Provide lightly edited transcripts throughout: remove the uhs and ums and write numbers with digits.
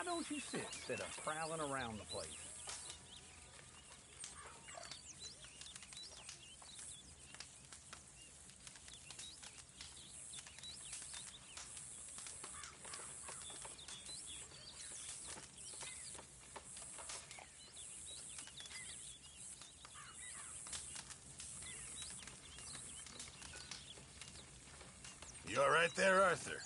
don't you sit instead of prowling around the place? You all right there, Arthur?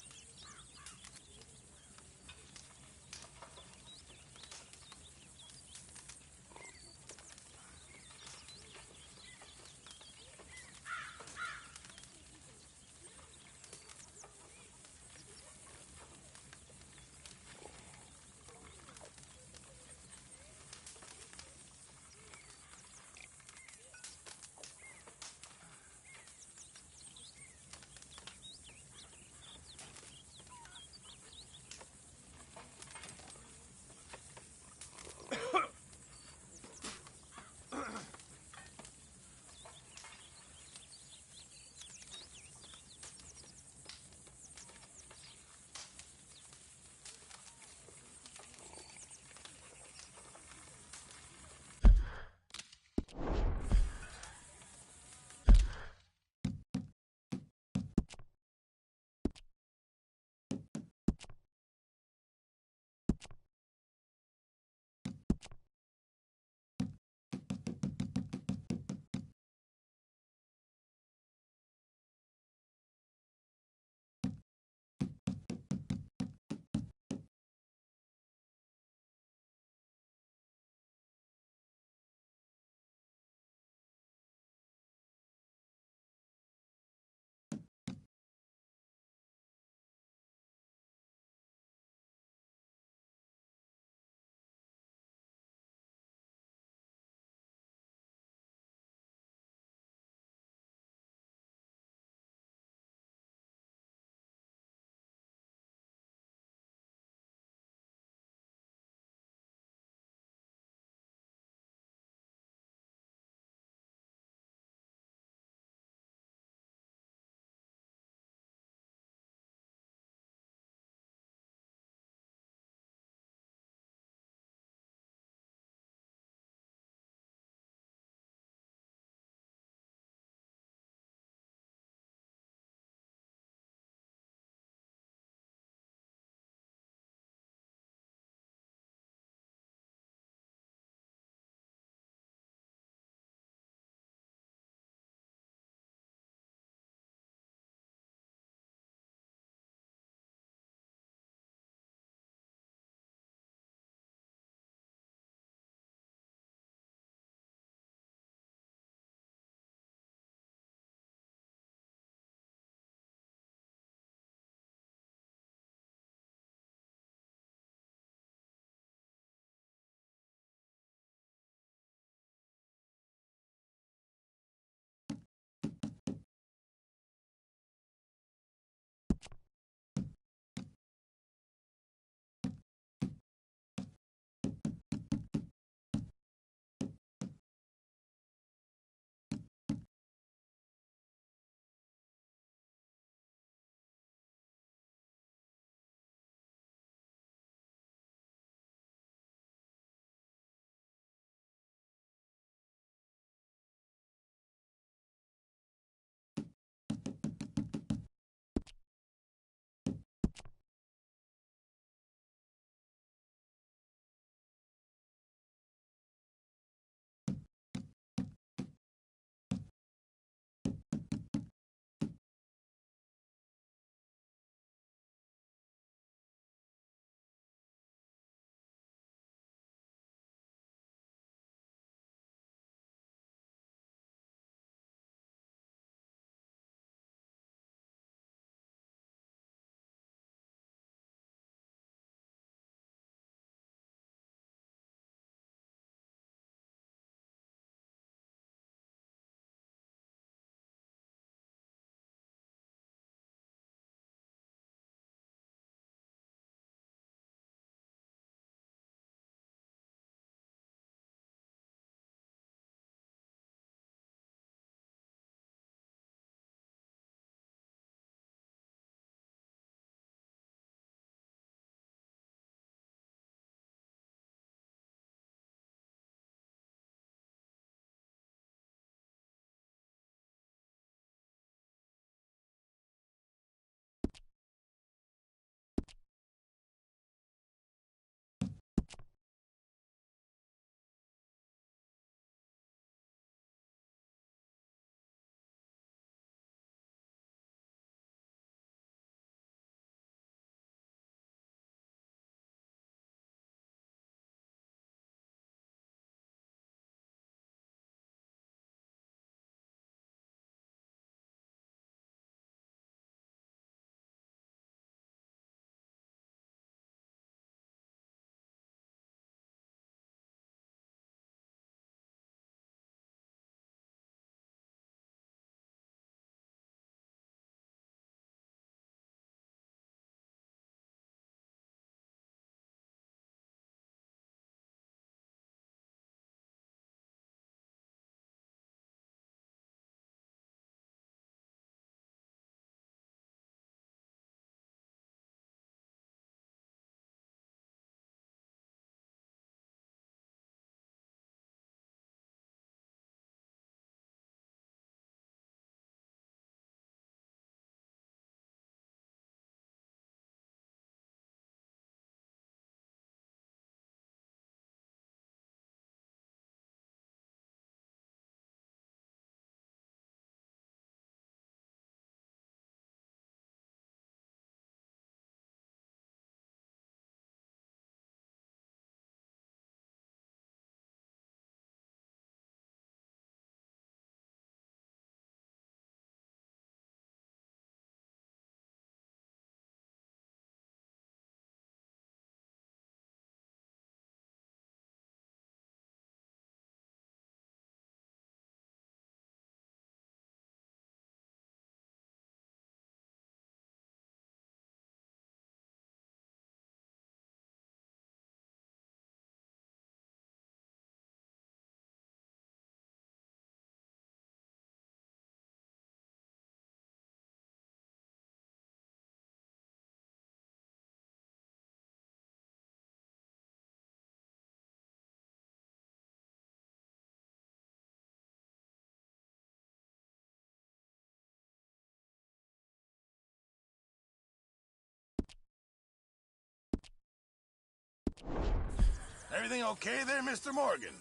Everything okay there, Mr. Morgan?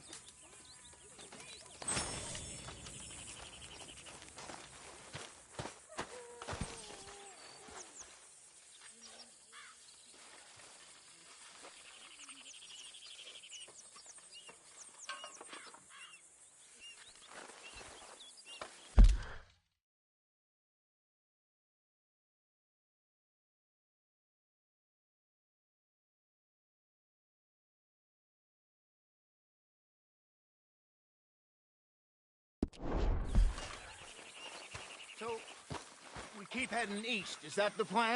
So, we keep heading east. Is that the plan?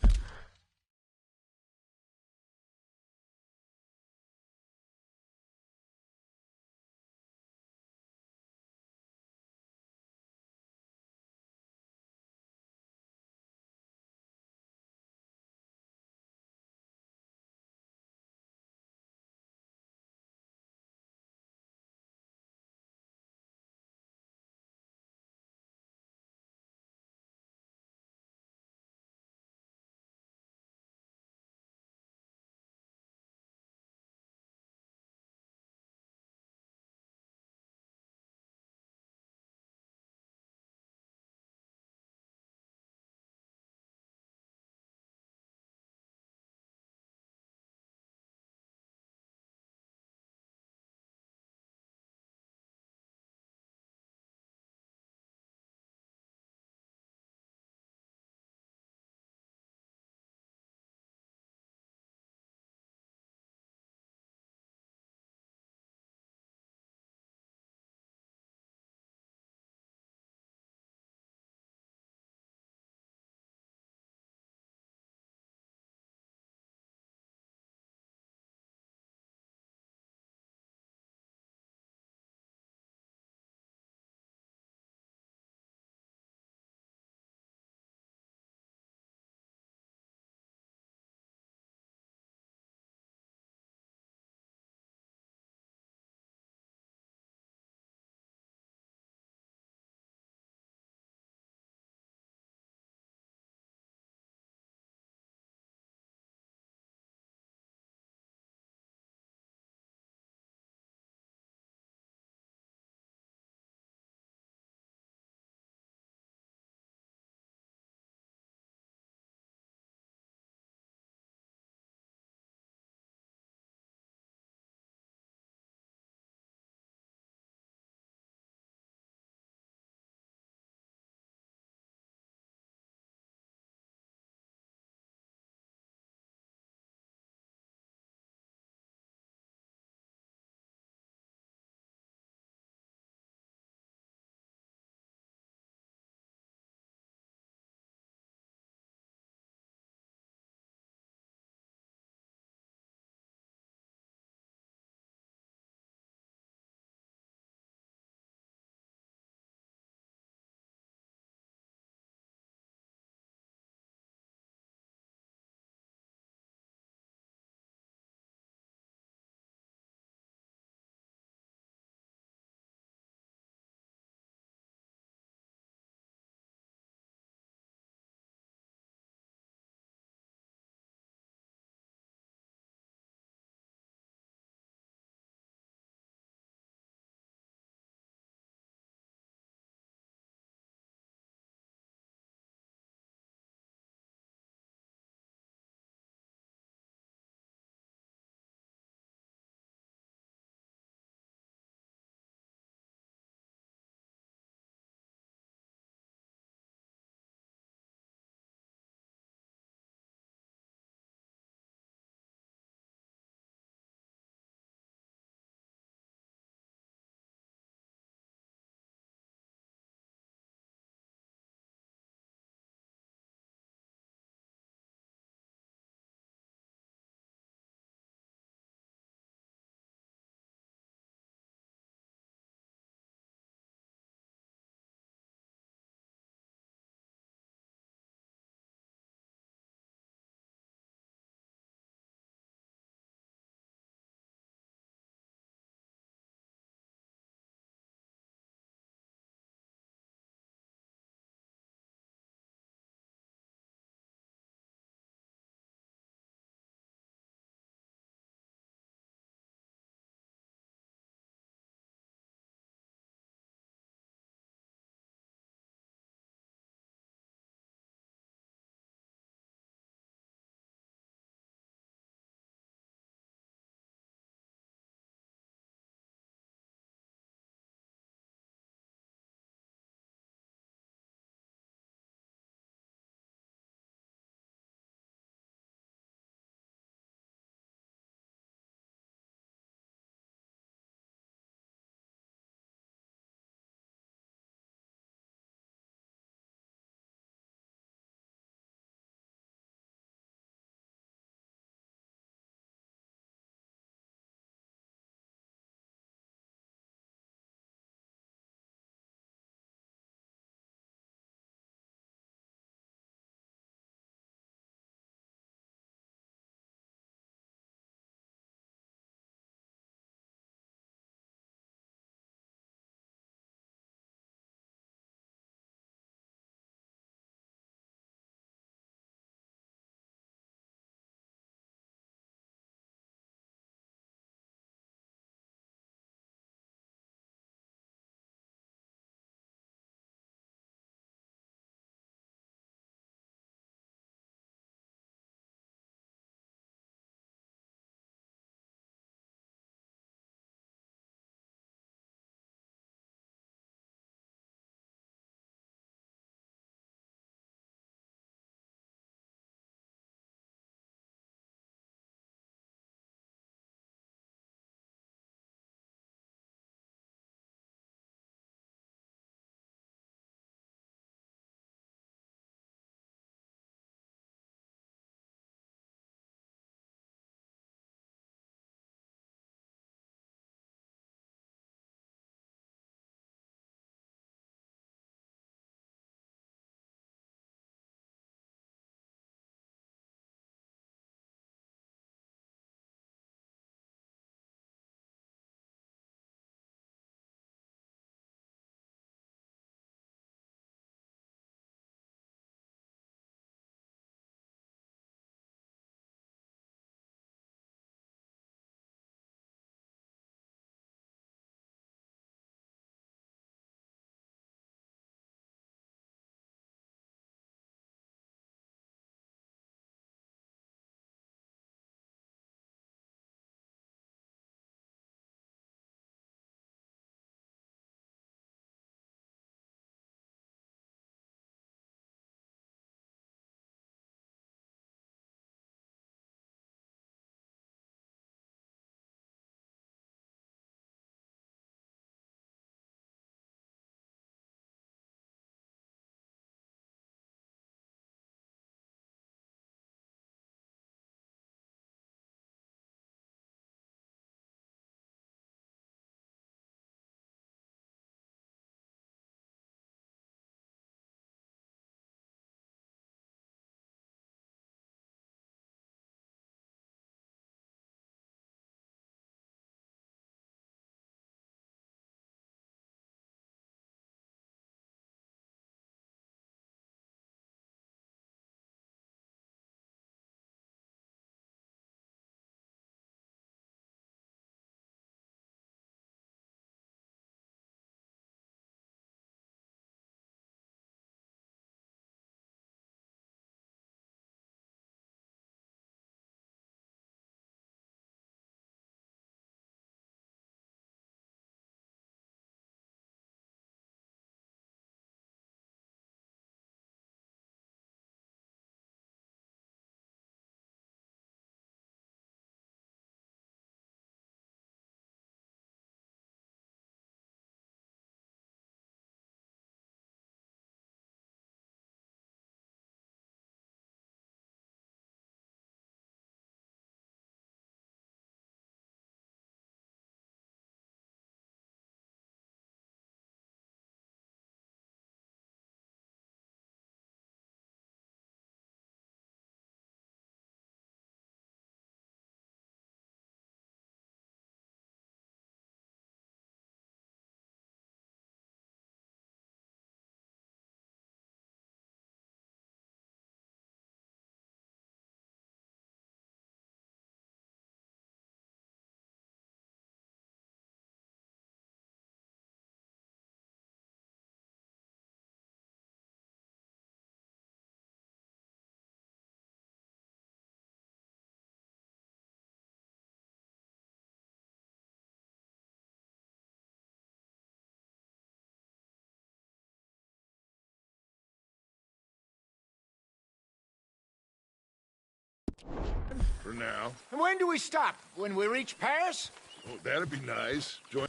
for now. And when do we stop? When we reach Paris? Oh, that'd be nice. Join.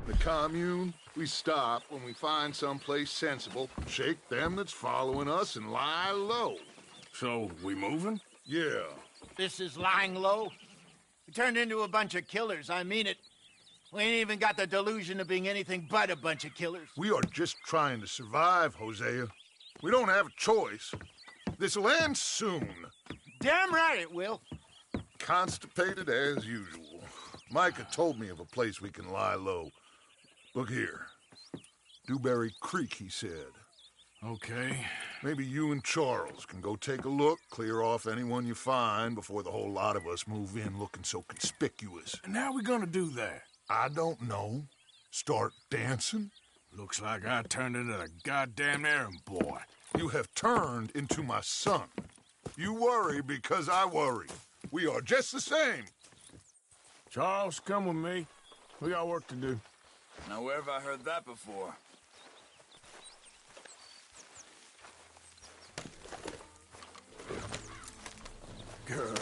The commune, we stop when we find someplace sensible, shake them that's following us, and lie low. So, we moving? Yeah. This is lying low? We turned into a bunch of killers, I mean it. We ain't even got the delusion of being anything but a bunch of killers. We are just trying to survive, Hosea. We don't have a choice. This'll end soon. Damn right it will. Constipated as usual. Micah told me of a place we can lie low. Look here. Dewberry Creek, he said. Okay. Maybe you and Charles can go take a look, clear off anyone you find before the whole lot of us move in looking so conspicuous. And how we gonna do that? I don't know. Start dancing? Looks like I turned into a goddamn errand boy. You have turned into my son. You worry because I worry. We are just the same. Charles, come with me. We got work to do. Now, where have I heard that before? Girl.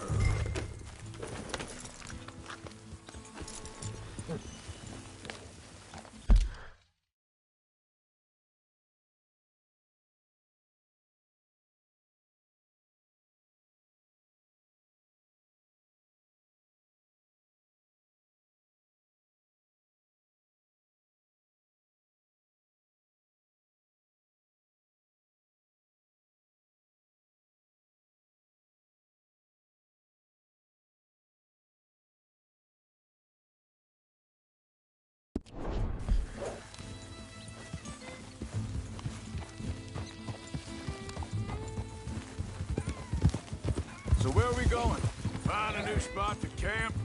So where are we going? Find a new spot to camp.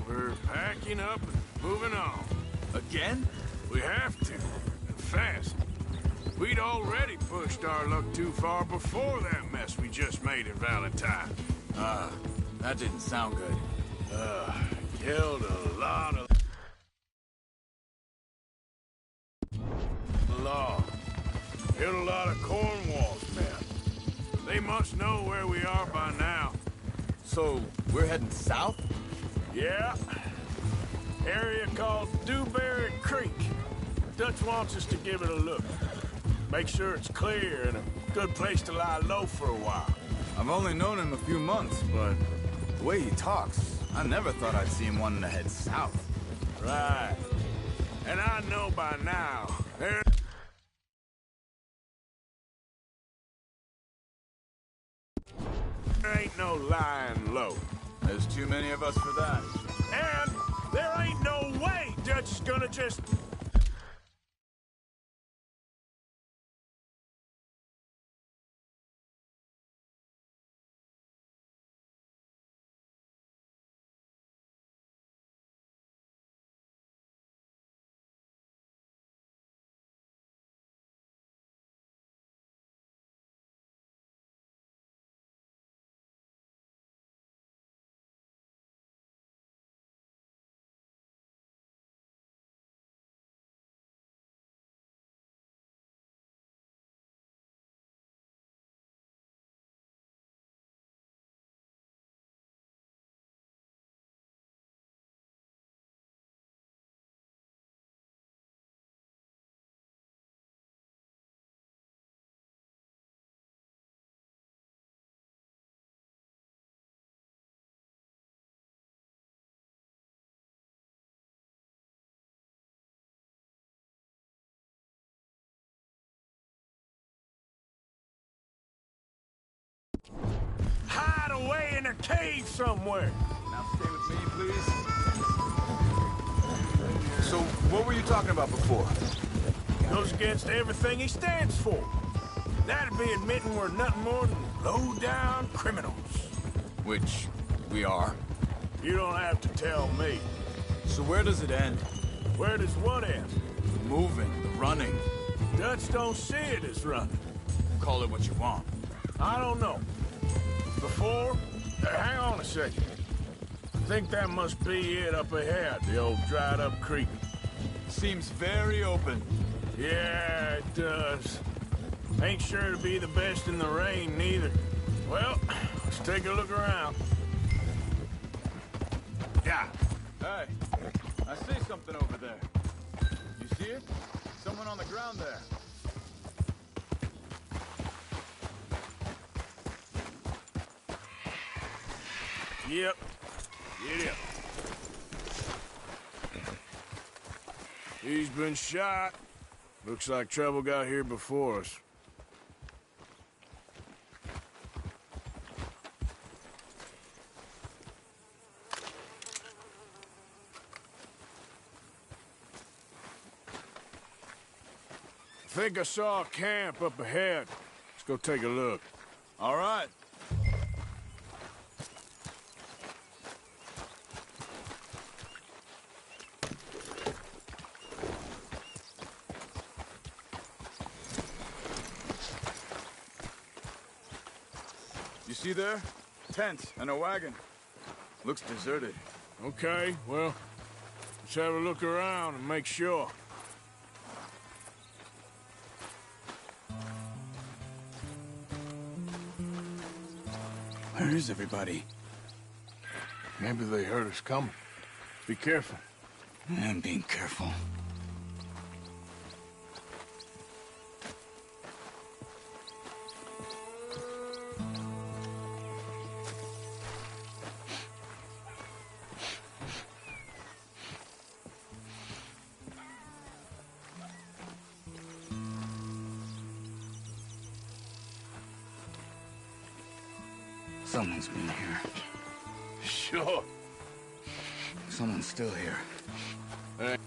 We're packing up and moving on. Again? We have to, and fast. We'd already pushed our luck too far before that mess we just made in Valentine. That didn't sound good. Killed a lot of law. Killed a lot of Cornwall's men. They must know where we are by now. So, we're heading south? Yeah. Area called Dewberry Creek. Dutch wants us to give it a look. Make sure it's clear and a good place to lie low for a while. I've only known him a few months, but the way he talks, I never thought I'd see him wanting to head south. Right. And I know by now, there ain't no lying low. There's too many of us for that. And there ain't no way Dutch is gonna just a cave somewhere. Now stay with me, please. So, what were you talking about before? Goes against everything he stands for. That'd be admitting we're nothing more than low-down criminals. Which we are. You don't have to tell me. So where does it end? Where does what end? The moving, the running. Dutch don't see it as running. Call it what you want. I don't know. Before, hang on a second. I think that must be it up ahead, the old dried-up creek. Seems very open. Yeah, it does. Ain't sure to be the best in the rain, neither. Well, let's take a look around. Yeah. Hey, I see something over there. You see it? Someone on the ground there. Yep. Get him. He's been shot. Looks like trouble got here before us. I think I saw a camp up ahead. Let's go take a look. All right. You see there? Tent and a wagon. Looks deserted. Okay, well, let's have a look around and make sure. Where is everybody? Maybe they heard us coming. Be careful. I'm being careful. Someone's been here. Sure. Someone's still here. Hey.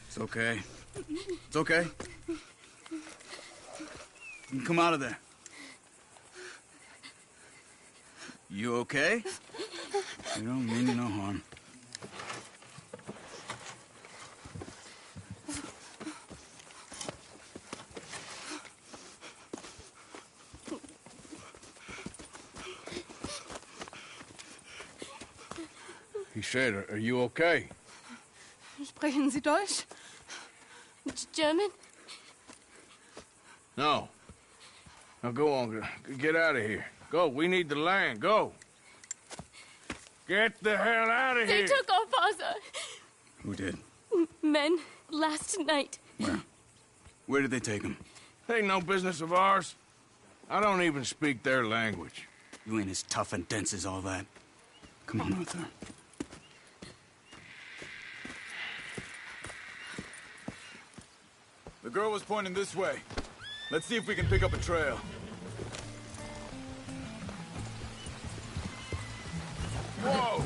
It's okay. It's okay. You can come out of there. You okay? You don't mean you no harm. He said, are you okay? Sprechen Sie Deutsch? German? No. Now go on, get out of here. Go, we need the land, go. Get the hell out of They here. took our father. Who did? Men, last night. Where? Where did they take him? Ain't no business of ours. I don't even speak their language. You ain't as tough and dense as all that. Come on, Arthur. The girl was pointing this way. Let's see if we can pick up a trail. Whoa!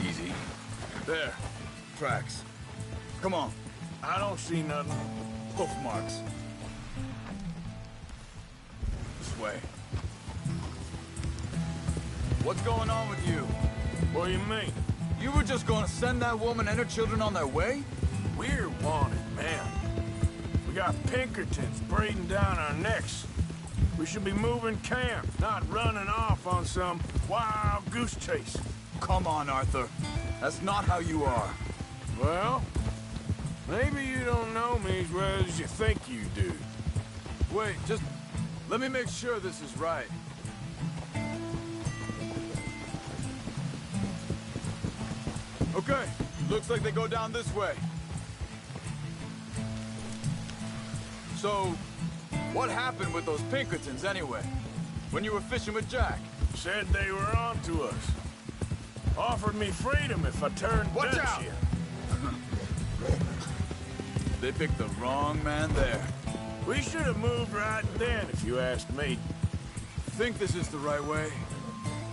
Easy. There. Tracks. Come on. I don't see nothing. Hoof marks. This way. What's going on with you? What do you mean? You were just gonna send that woman and her children on their way? We're wanted, man. We got Pinkertons breathing down our necks. We should be moving camp, not running off on some wild goose chase. Come on, Arthur. That's not how you are. Well, maybe you don't know me as well as you think you do. Wait, just let me make sure this is right. Okay, looks like they go down this way. So, what happened with those Pinkertons anyway? When you were fishing with Jack? Said they were on to us. Offered me freedom if I turned Watch Dutch out! in. They picked the wrong man there. We should have moved right then, if you asked me. Think this is the right way?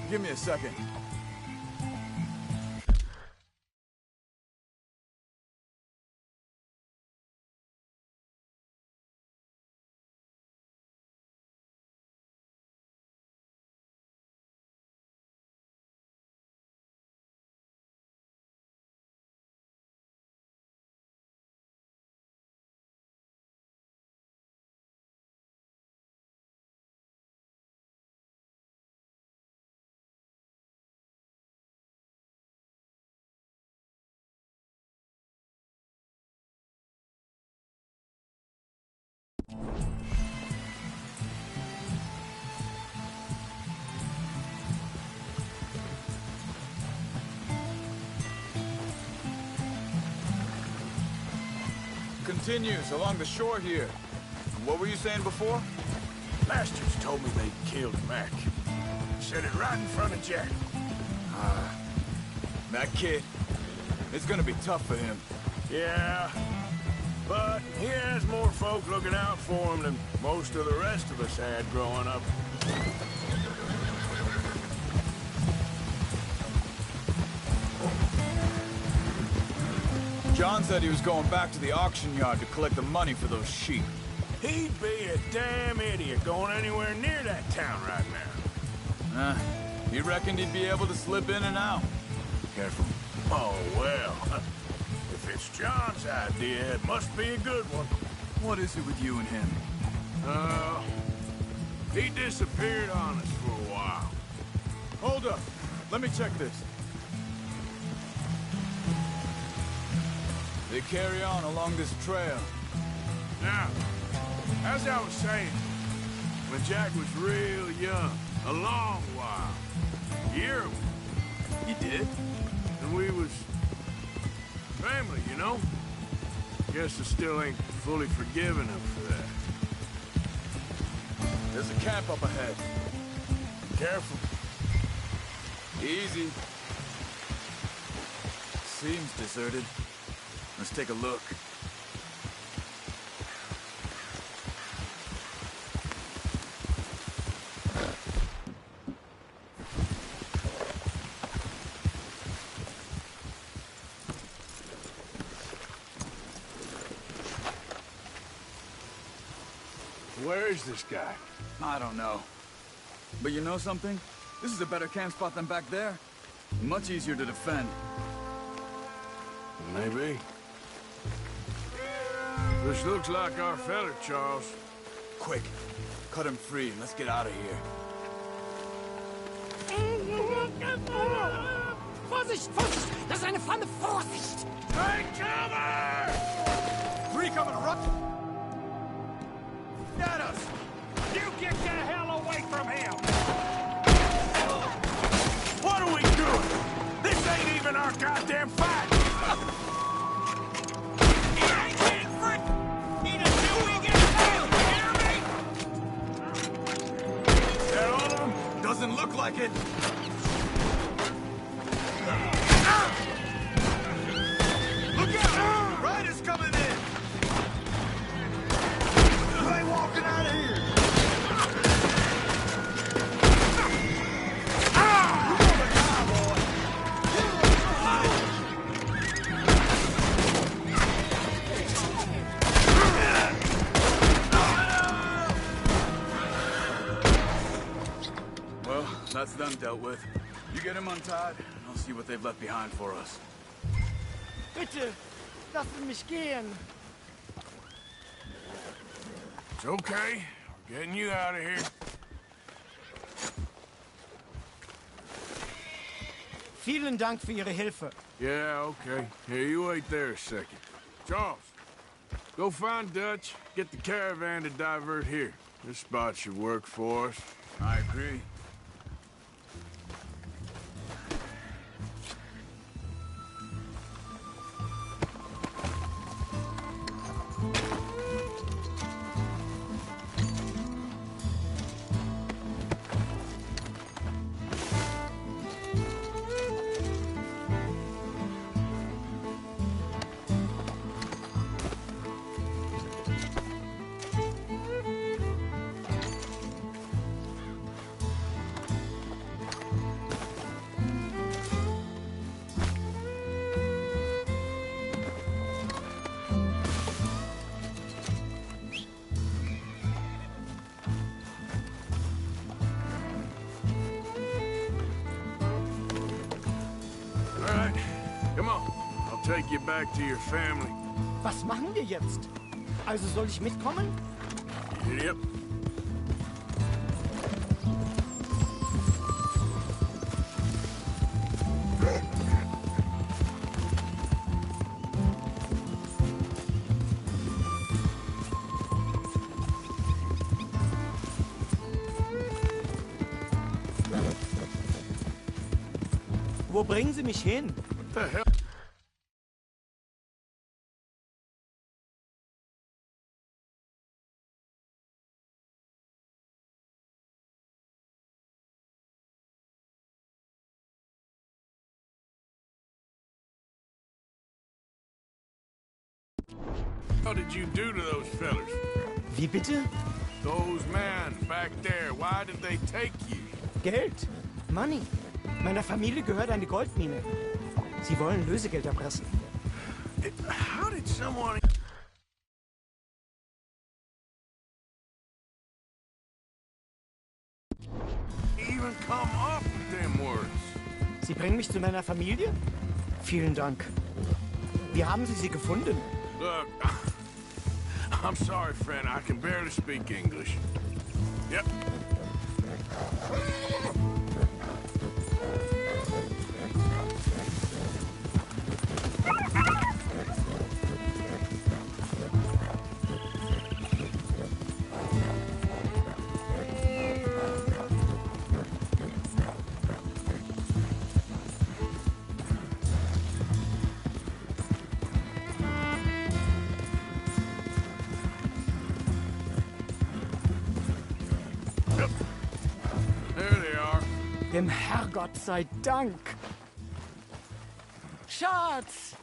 Give me a second. Continues along the shore here. What were you saying before? Bastards told me they killed Mac. Said it right in front of Jack. That kid. It's gonna be tough for him. Yeah, but he has more folk looking out for him than most of the rest of us had growing up. John said he was going back to the auction yard to collect the money for those sheep. He'd be a damn idiot going anywhere near that town right now. He reckoned he'd be able to slip in and out. Careful. Oh, well. If it's John's idea, it must be a good one. What is it with you and him? He disappeared on us for a while. Hold up. Let me check this. They carry on along this trail. Now, as I was saying, when Jack was real young, a long while, a year, He did? and we was family, you know? Guess I still ain't fully forgiven him for that. There's a camp up ahead. Careful. Easy. Seems deserted. Let's take a look. Where is this guy? I don't know. But you know something? This is a better camp spot than back there. Much easier to defend. Maybe. This looks like our fella, Charles. Quick, cut him free and let's get out of here. Vorsicht, Vorsicht! Das ist eine Pfanne! Vorsicht! Take cover! Three coming, ruck! At us! You get the hell away from him! What are we doing? This ain't even our goddamn fight! He ain't getting free! Need a new we get tailed, hear me? Is that all of them? Doesn't look like it. Look out! Riders coming in! They walking out of here! Well, that's them dealt with. You get him untied, and I'll see what they've left behind for us. Bitte, lassen mich gehen. It's okay. We're getting you out of here. Vielen Dank für Ihre Hilfe. Yeah, okay. Here, you wait there a second. Charles, go find Dutch, get the caravan to divert here. This spot should work for us. I agree. take you back to your family. Was machen wir jetzt? Also soll ich mitkommen? Yep. Wo bringen Sie mich hin? What the hell? What did you do to those fellers? Wie bitte? Those men back there, why did they take you? Geld. Money. Meiner Familie gehört eine Goldmine. Sie wollen Lösegeld erpressen. How did someone... even come up with them words? Sie bringen mich zu meiner Familie? Vielen Dank. Wie haben Sie sie gefunden? Look, I'm sorry, friend. I can barely speak English. Yep. There they are. Dem Herrgott sei Dank. Schatz!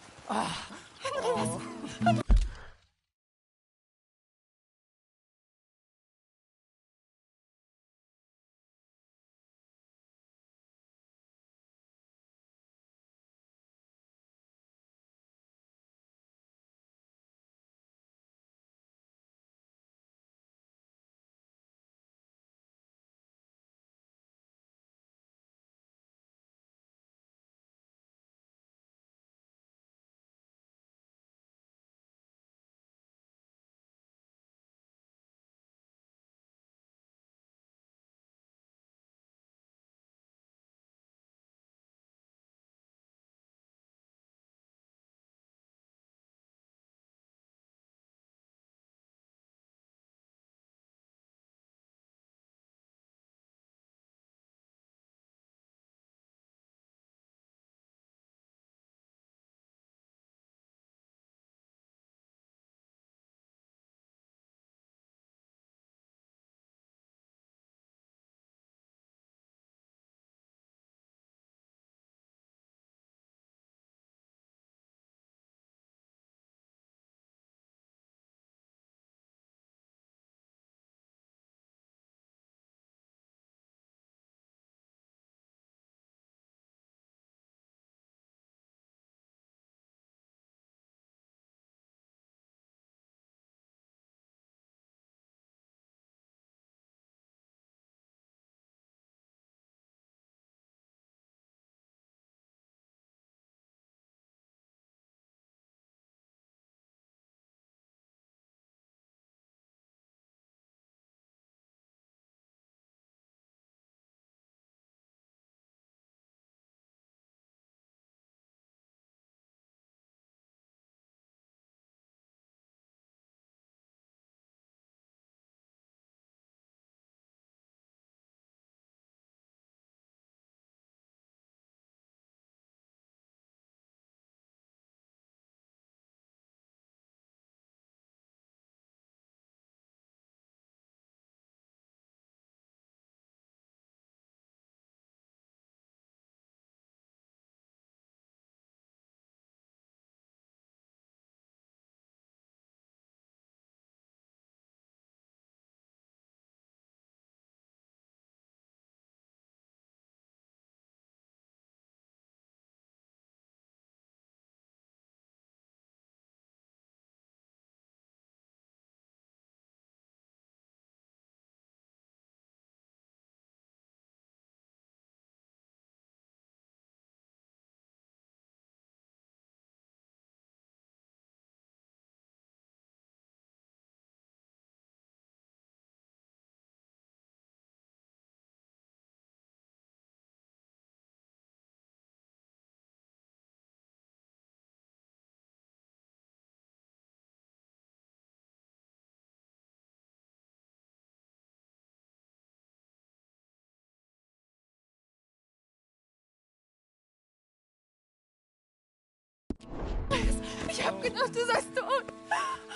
Ich hab gedacht, du seist tot.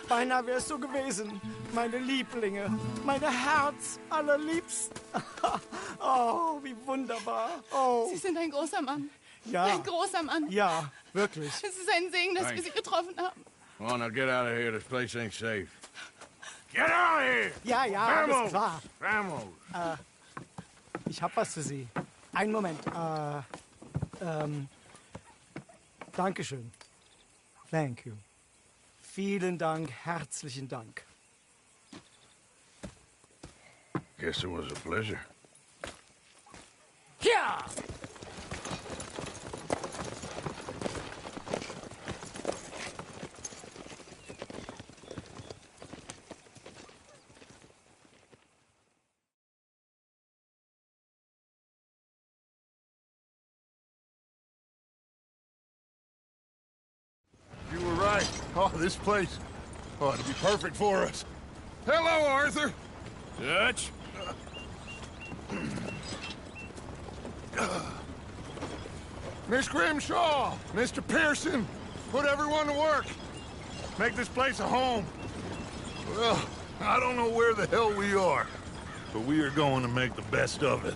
Beinahe wär's so gewesen. Meine Lieblinge, meine Herz allerliebsten. Oh, wie wunderbar. Oh, Sie sind ein großer Mann. ja. Ein großer Mann. Ja, wirklich. Es ist ein Segen, dass wir Sie getroffen haben. Come on, now get out of here. This place ain't safe. Get out of here! Ja, ja, alles klar. Vamos! Ich hab was für Sie. Einen Moment. Dankeschön. Thank you. Vielen Dank, herzlichen Dank. Guess it was a pleasure. Ja! You were right. Oh, this place. Oh, it'd be perfect for us. Hello, Arthur. Dutch? Miss Grimshaw, Mr. Pearson, put everyone to work. Make this place a home. Well, I don't know where the hell we are, but we are going to make the best of it.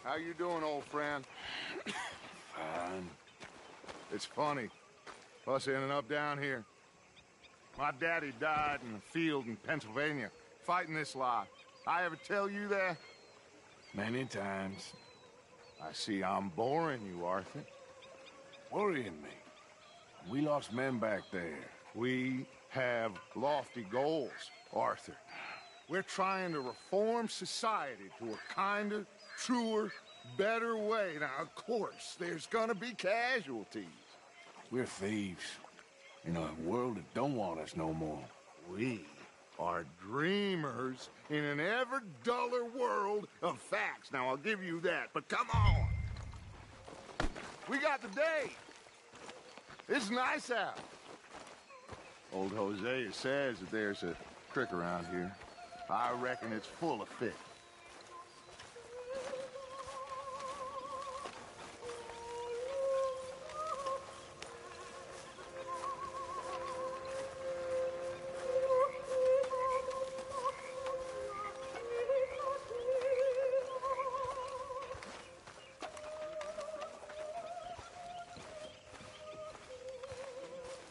How you doing, old friend? Fine. It's funny, us ending up down here. My daddy died in the field in Pennsylvania, fighting this lot. I ever tell you that? Many times. I see I'm boring you, Arthur. Worrying me. We lost men back there. We have lofty goals, Arthur. We're trying to reform society to a kinder, truer, better way. Now, of course, there's gonna be casualties. We're thieves. In a world that don't want us no more. We are dreamers in an ever duller world of facts. Now, I'll give you that, but come on. We got the day. It's nice out. Old Hosea says that there's a creek around here. I reckon it's full of fish.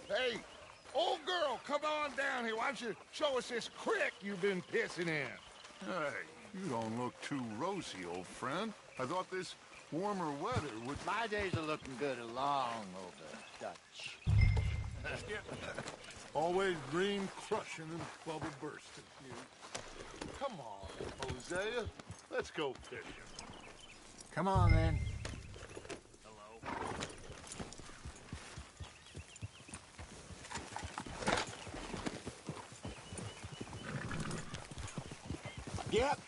Hey, old girl, come on down here. Why don't you show us this creek you've been pissing in? Hey, you don't look too rosy, old friend. I thought this warmer weather would... My days are looking good along over, Dutch. Always dream crushing and bubble bursting. Come on, Hosea. Let's go fishing. Come on, then. Yep.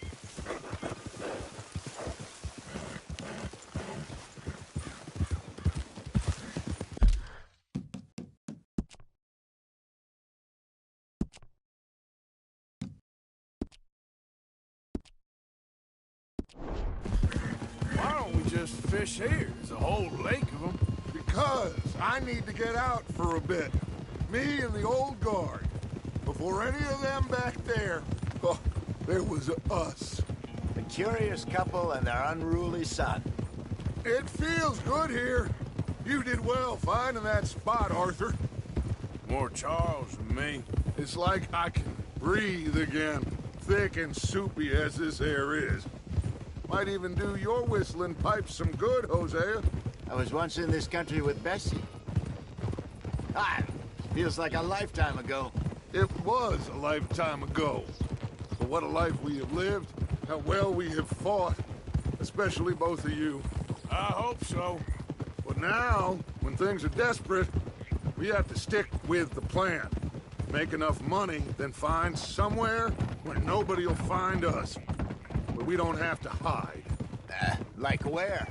Why don't we just fish here? There's a whole lake of them. Because I need to get out for a bit. Me and the old guard. Before any of them back there, oh, there was us. But curious couple and their unruly son. It feels good here. You did well finding that spot, Arthur. More Charles than me. It's like I can breathe again, thick and soupy as this air is. Might even do your whistling pipes some good, Hosea. I was once in this country with Bessie. Feels like a lifetime ago. It was a lifetime ago. But what a life we have lived, how well we have fought, especially both of you. I hope so. But now, when things are desperate, we have to stick with the plan. Make enough money, then find somewhere where nobody will find us. Where we don't have to hide. Like where?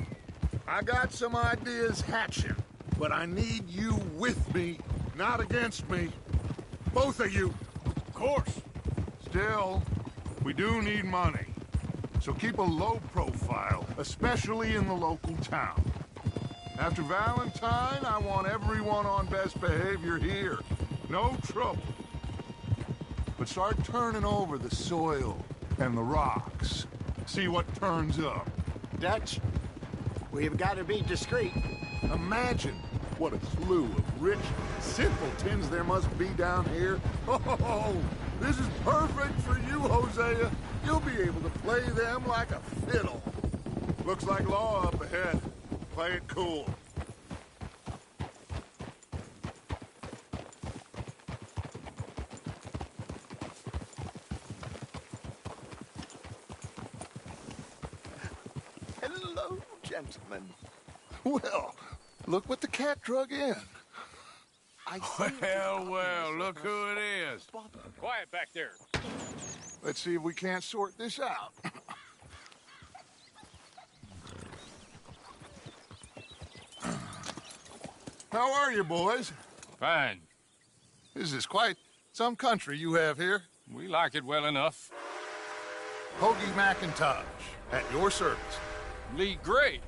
I got some ideas hatching, but I need you with me, not against me. Both of you. Of course. Still, we do need money. So keep a low profile, especially in the local town. After Valentine, I want everyone on best behavior here. No trouble. But start turning over the soil and the rocks. See what turns up. Dutch, we've got to be discreet. Imagine what a slew of rich simpletons there must be down here. Oh, this is perfect for you, Hosea. You'll be able to play them like a fiddle. Looks like law up ahead. Play it cool. Hello, gentlemen. Well, look what the cat drug in. Well, look who it is. Quiet back there. Let's see if we can't sort this out. How are you, boys? Fine. This is quite some country you have here. We like it well enough. Hoagie McIntosh, at your service. Lee Gray.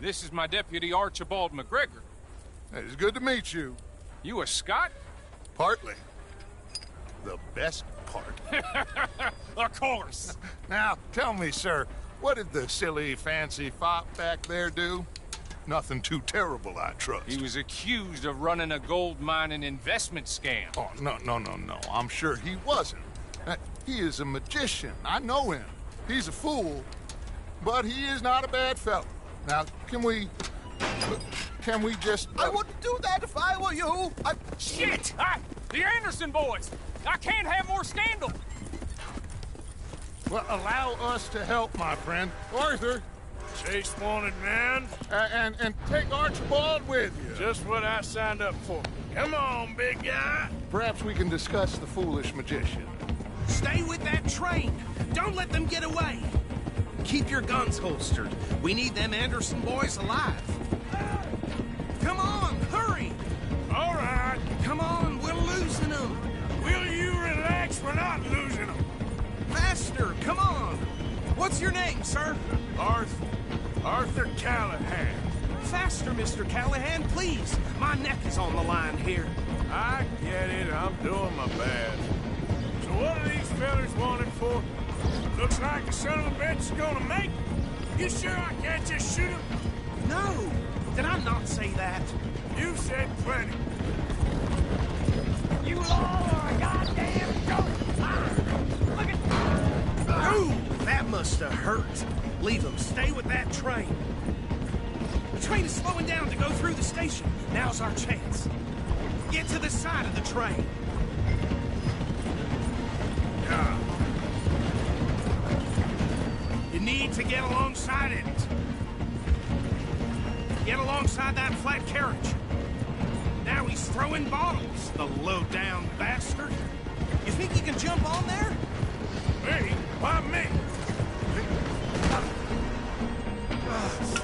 This is my deputy Archibald McGregor. It's good to meet you. You a Scot? Partly. The best part. Of course. Now, tell me, sir, what did the silly, fancy fop back there do? Nothing too terrible, I trust. He was accused of running a gold mining investment scam. Oh, no. I'm sure he wasn't. He is a magician. I know him. He's a fool, but he is not a bad fellow. Now, can we just... I wouldn't do that if I were you. Shit! The Anderson boys! I can't have more scandal! Well, allow us to help, my friend. Arthur, Chase wanted man. and take Archibald with you. Just what I signed up for. Come on, big guy. Perhaps we can discuss the foolish magician. Stay with that train. Don't let them get away. Keep your guns holstered. We need them Anderson boys alive. Come on, hurry. All right. Come on, we're losing them. Will you relax? We're not losing them. Faster, come on. What's your name, sir? Arthur Callahan. Faster, Mr. Callahan, please. My neck is on the line here. I get it. I'm doing my best. So what are these fellas wanted for? Looks like the son of a bitch is gonna make it. You sure I can't just shoot him? No, did I not say that? You said plenty. You all are a goddamn joke. Look at... Ooh, that must have hurt. Leave them. Stay with that train. The train is slowing down to go through the station. Now's our chance. Get to the side of the train. You need to get alongside it. Get alongside that flat carriage. Now he's throwing bottles, the low-down bastard. You think you can jump on there? Me? Why me?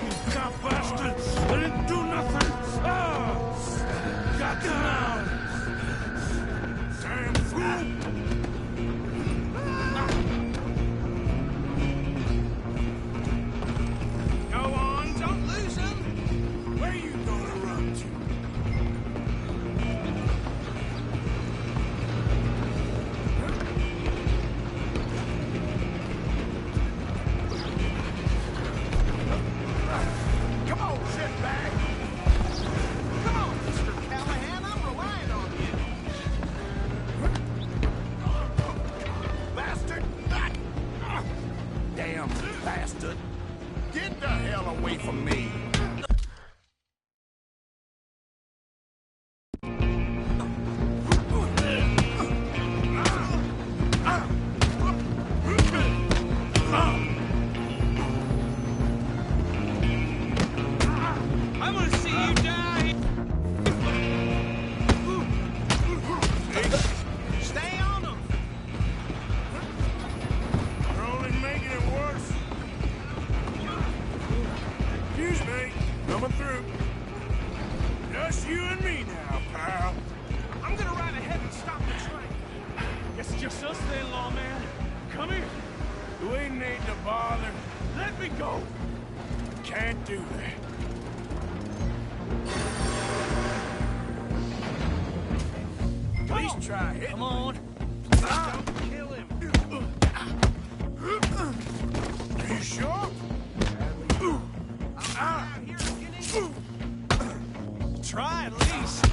You cop bastards! I didn't do nothing! Got them now! Damn fool! Go on, don't lose them! Where you gonna run to? Just try it. Come on. Don't kill him. Are you sure? Try at least.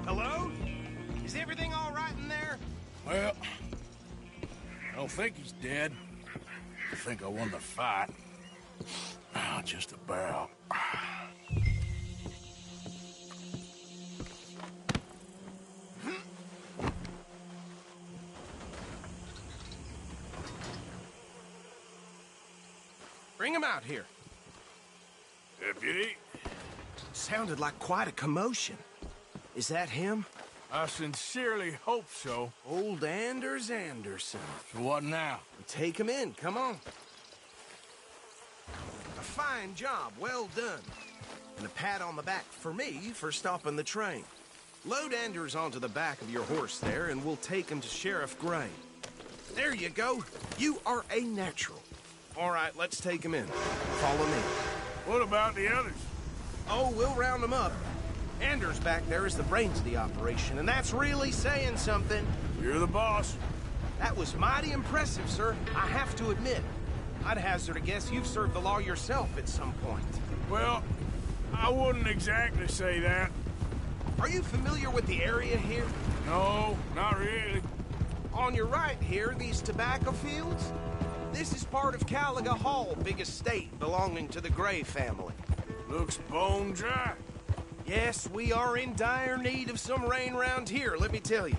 Hello? Is everything all right in there? Well, I don't think he's dead. I think I won the fight. Just about. Bring him out here. Deputy, Sounded like quite a commotion. Is that him? I sincerely hope so. Old Anders Anderson. So what now? Take him in, come on. A fine job, well done. And a pat on the back for me for stopping the train. Load Anders onto the back of your horse there, and we'll take him to Sheriff Gray. There you go. You are a natural. All right, let's take him in. Follow me. What about the others? Oh, we'll round them up. Anders back there is the brains of the operation, and that's really saying something. You're the boss. That was mighty impressive, sir. I have to admit. I'd hazard a guess you've served the law yourself at some point. Well, I wouldn't exactly say that. Are you familiar with the area here? No, not really. On your right here, these tobacco fields? This is part of Caliga Hall, big estate belonging to the Gray family. Looks bone dry. Yes, we are in dire need of some rain round here, let me tell you.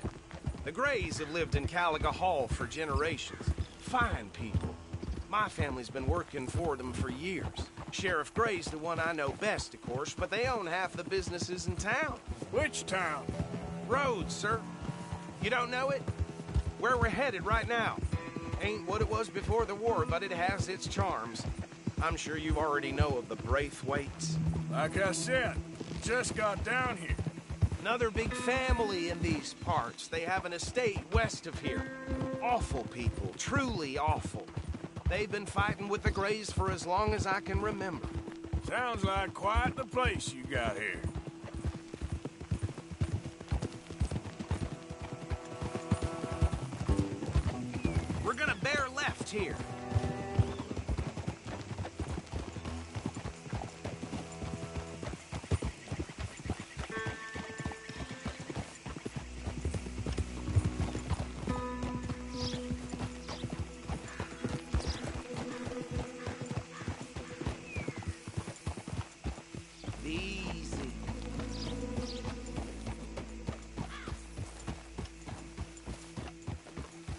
The Grays have lived in Caliga Hall for generations. Fine people. My family's been working for them for years. Sheriff Gray's the one I know best, of course, but they own half the businesses in town. Which town? Rhodes, sir. You don't know it? Where we're headed right now. Ain't what it was before the war, but it has its charms. I'm sure you already know of the Braithwaites. Like I said, just got down here. Another big family in these parts. They have an estate west of here. Awful people, truly awful. They've been fighting with the Grays for as long as I can remember. Sounds like quite the place you got here. We're gonna bear left here. Easy.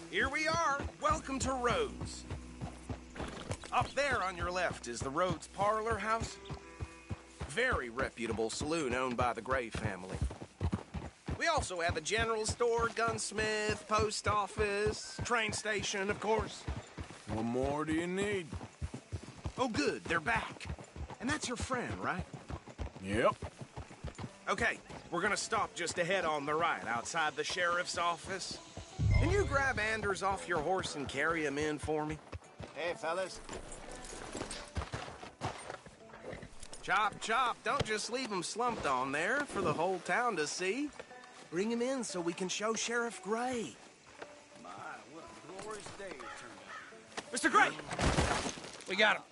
Here we are. Welcome to Rhodes. Up there on your left is the Rhodes Parlor House. Very reputable saloon owned by the Gray family. We also have a general store, gunsmith, post office, train station, of course. What more do you need? Oh, good. They're back. And that's your friend, right? Yep. Okay, we're gonna stop just ahead on the right, outside the sheriff's office. Can you grab Anders off your horse and carry him in for me? Hey, fellas. Chop, chop, don't just leave him slumped on there for the whole town to see. Bring him in so we can show Sheriff Gray. My, what a glorious day it turned out. Mr. Gray! We got him.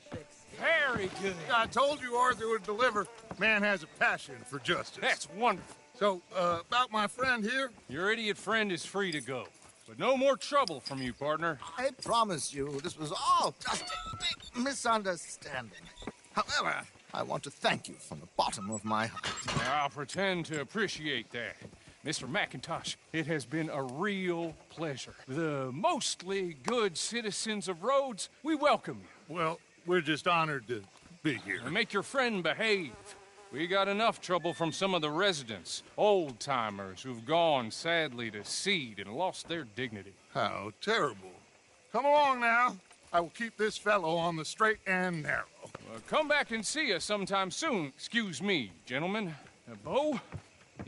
Very good. I told you Arthur would deliver. Man has a passion for justice. That's wonderful. So, about my friend here, Your idiot friend is free to go. But no more trouble from you, partner. I promise you, this was all just a big misunderstanding. However, I want to thank you from the bottom of my heart. I'll pretend to appreciate that. Mr. McIntosh, it has been a real pleasure. The mostly good citizens of Rhodes, we welcome you. well, we're just honored to be here. And make your friend behave. We got enough trouble from some of the residents, old-timers who've gone, sadly, to seed and lost their dignity. How terrible. Come along now. I will keep this fellow on the straight and narrow. Come back and see us sometime soon. Excuse me, gentlemen. Bo,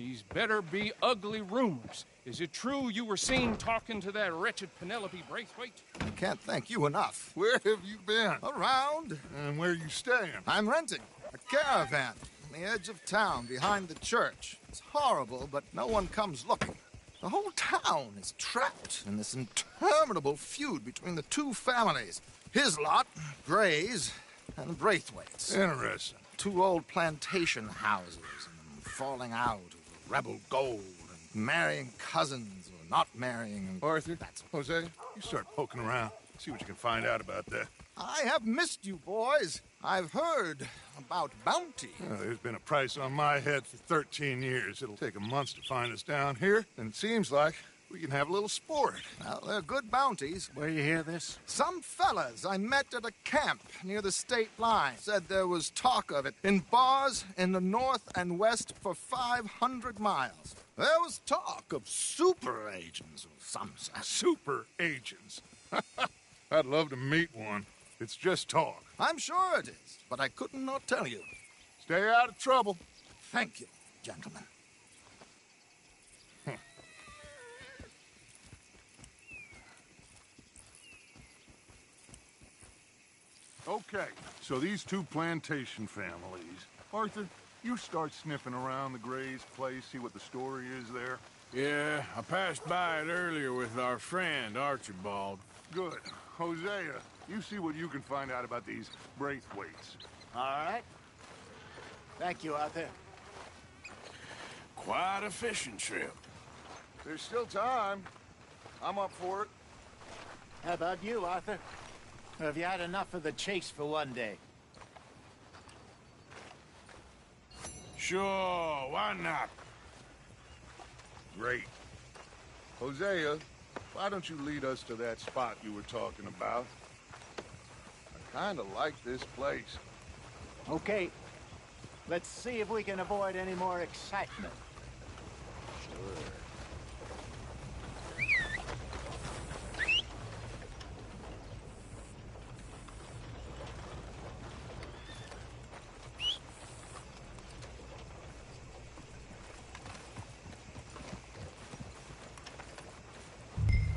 These better be ugly rumors. Is it true you were seen talking to that wretched Penelope Braithwaite? I can't thank you enough. Where have you been? Around. And where you staying? I'm renting a caravan on the edge of town behind the church. It's horrible, but no one comes looking. The whole town is trapped in this interminable feud between the two families. His lot, Gray's, and Braithwaite's. Interesting. Two old plantation houses, and falling out over rebel gold, and marrying cousins or not marrying. And Arthur, Jose, you start poking around. See what you can find out about that. I have missed you, boys. I've heard about bounty. There's been a price on my head for 13 years. It'll take a month to find us down here, and it seems like we can have a little sport. Well, they're good bounties. Where you hear this? Some fellas I met at a camp near the state line said there was talk of it in bars in the north and west for 500 miles. There was talk of super agents or some such. Super agents. I'd love to meet one. It's just talk. I'm sure it is, but I couldn't not tell you. Stay out of trouble. Thank you, gentlemen. Okay, so these two plantation families. Arthur, you start sniffing around the Gray's place, see what the story is there. Yeah, I passed by it earlier with our friend, Archibald. Good. Hosea, you see what you can find out about these Braithwaites. All right. Thank you, Arthur. Quite a fishing trip. There's still time. I'm up for it. How about you, Arthur? Have you had enough of the chase for one day? Sure, why not? Great. Hosea, why don't you lead us to that spot you were talking about? I kind of like this place. Okay. Let's see if we can avoid any more excitement. Sure.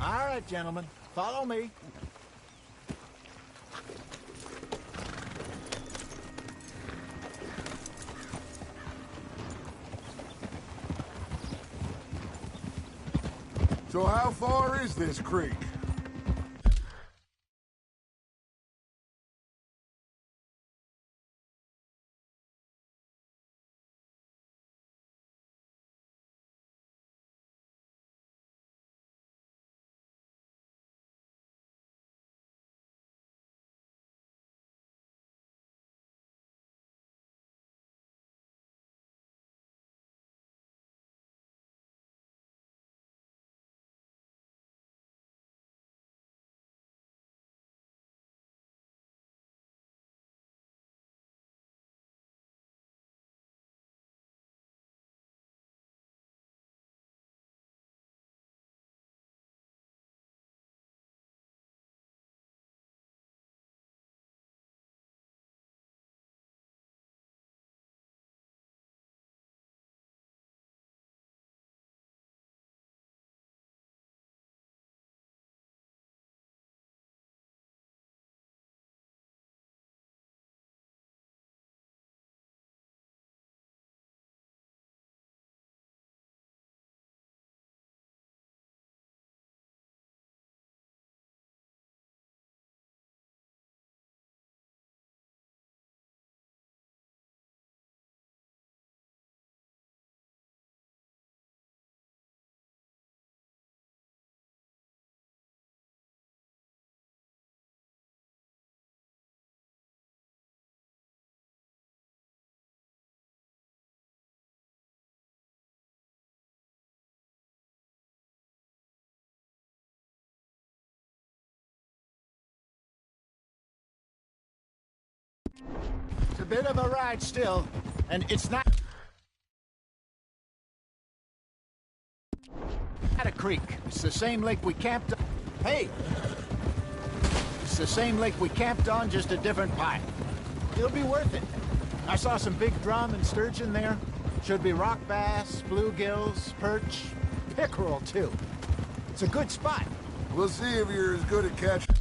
All right, gentlemen. Follow me. So how far is this creek? It's a bit of a ride still, and it's not at a creek. It's the same lake we camped on. Hey! It's the same lake we camped on, just a different pipe. It'll be worth it. I saw some big drum and sturgeon there. Should be rock bass, bluegills, perch, pickerel, too. It's a good spot. We'll see if you're as good at catching.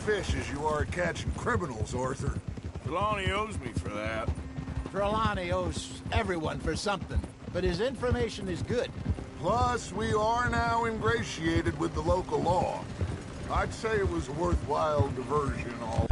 Fish as you are at catching criminals, Arthur. Trelawney owes me for that. Trelawney owes everyone for something, but his information is good. Plus, we are now ingratiated with the local law. I'd say it was a worthwhile diversion, all.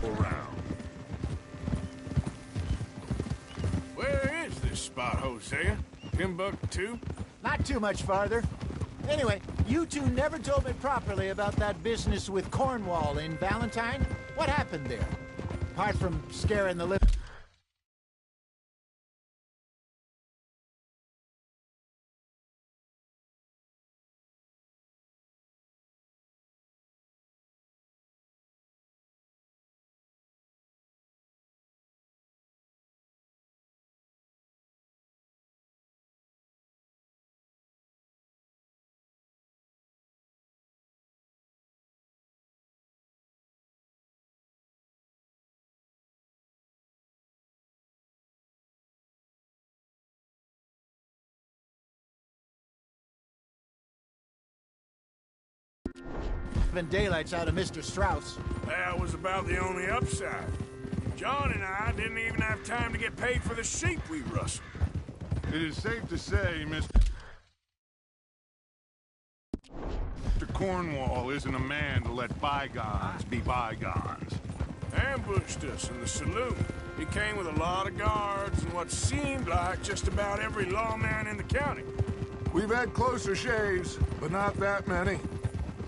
Around. Where is this spot, Hosea? Timbuktu? Not too much farther. Anyway, you two never told me properly about that business with Cornwall in Valentine. What happened there? Apart from scaring the living... daylights out of Mr. Strauss. That was about the only upside. John and I didn't even have time to get paid for the sheep we rustled. It is safe to say, Mr. Cornwall isn't a man to let bygones be bygones. Ambushed us in the saloon. He came with a lot of guards and what seemed like just about every lawman in the county. We've had closer shaves, but not that many.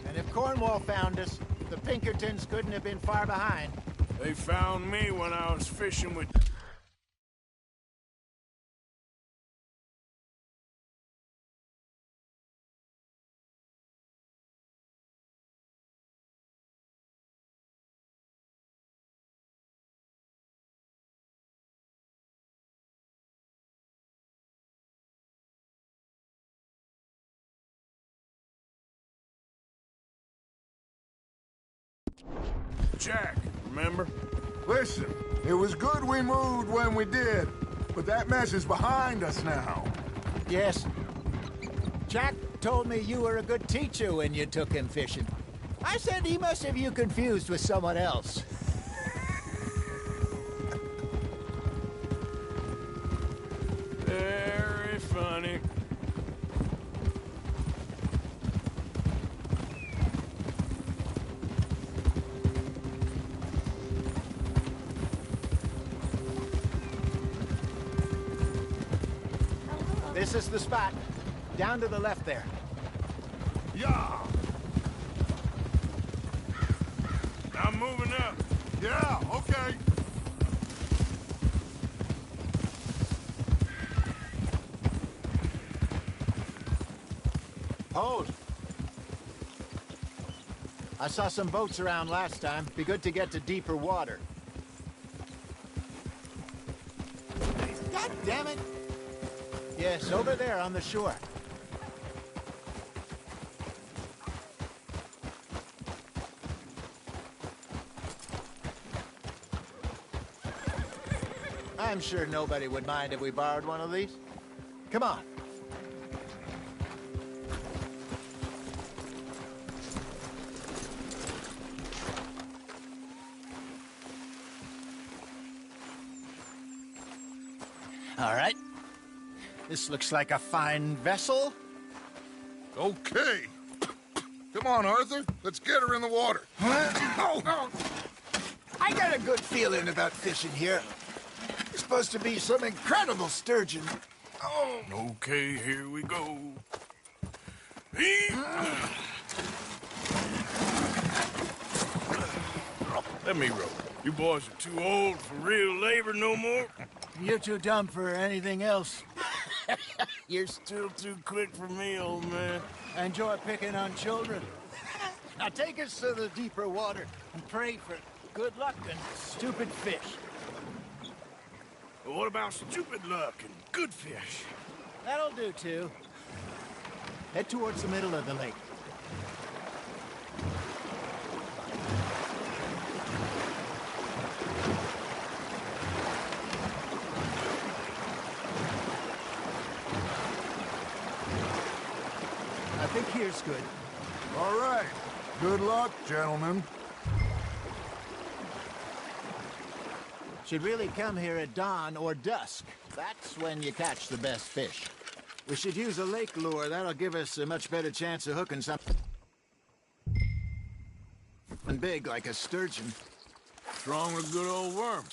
And if Cornwall found us, the Pinkertons couldn't have been far behind. They found me when I was fishing with... Jack, remember? Listen, it was good we moved when we did, but that mess is behind us now. Yes. Jack told me you were a good teacher when you took him fishing. I said he must have you confused with someone else. Very funny. This is the spot. Down to the left there. Yeah! I'm moving up. Yeah, okay. Hold. I saw some boats around last time. Be good to get to deeper water. God damn it! Yes, over there on the shore. I'm sure nobody would mind if we borrowed one of these. Come on. All right. This looks like a fine vessel. Okay. Come on, Arthur. Let's get her in the water. I got a good feeling about fishing here. It's supposed to be some incredible sturgeon. Oh. Okay, here we go. Let me row. You boys are too old for real labor no more. You're too dumb for anything else. You're still too quick for me, old man. I enjoy picking on children. Now take us to the deeper water and pray for good luck and stupid fish. But what about stupid luck and good fish? That'll do, too. Head towards the middle of the lake. I think here's good. All right. Good luck, gentlemen. Should really come here at dawn or dusk. That's when you catch the best fish. We should use a lake lure. That'll give us a much better chance of hooking something big like a sturgeon. What's wrong with good old worm?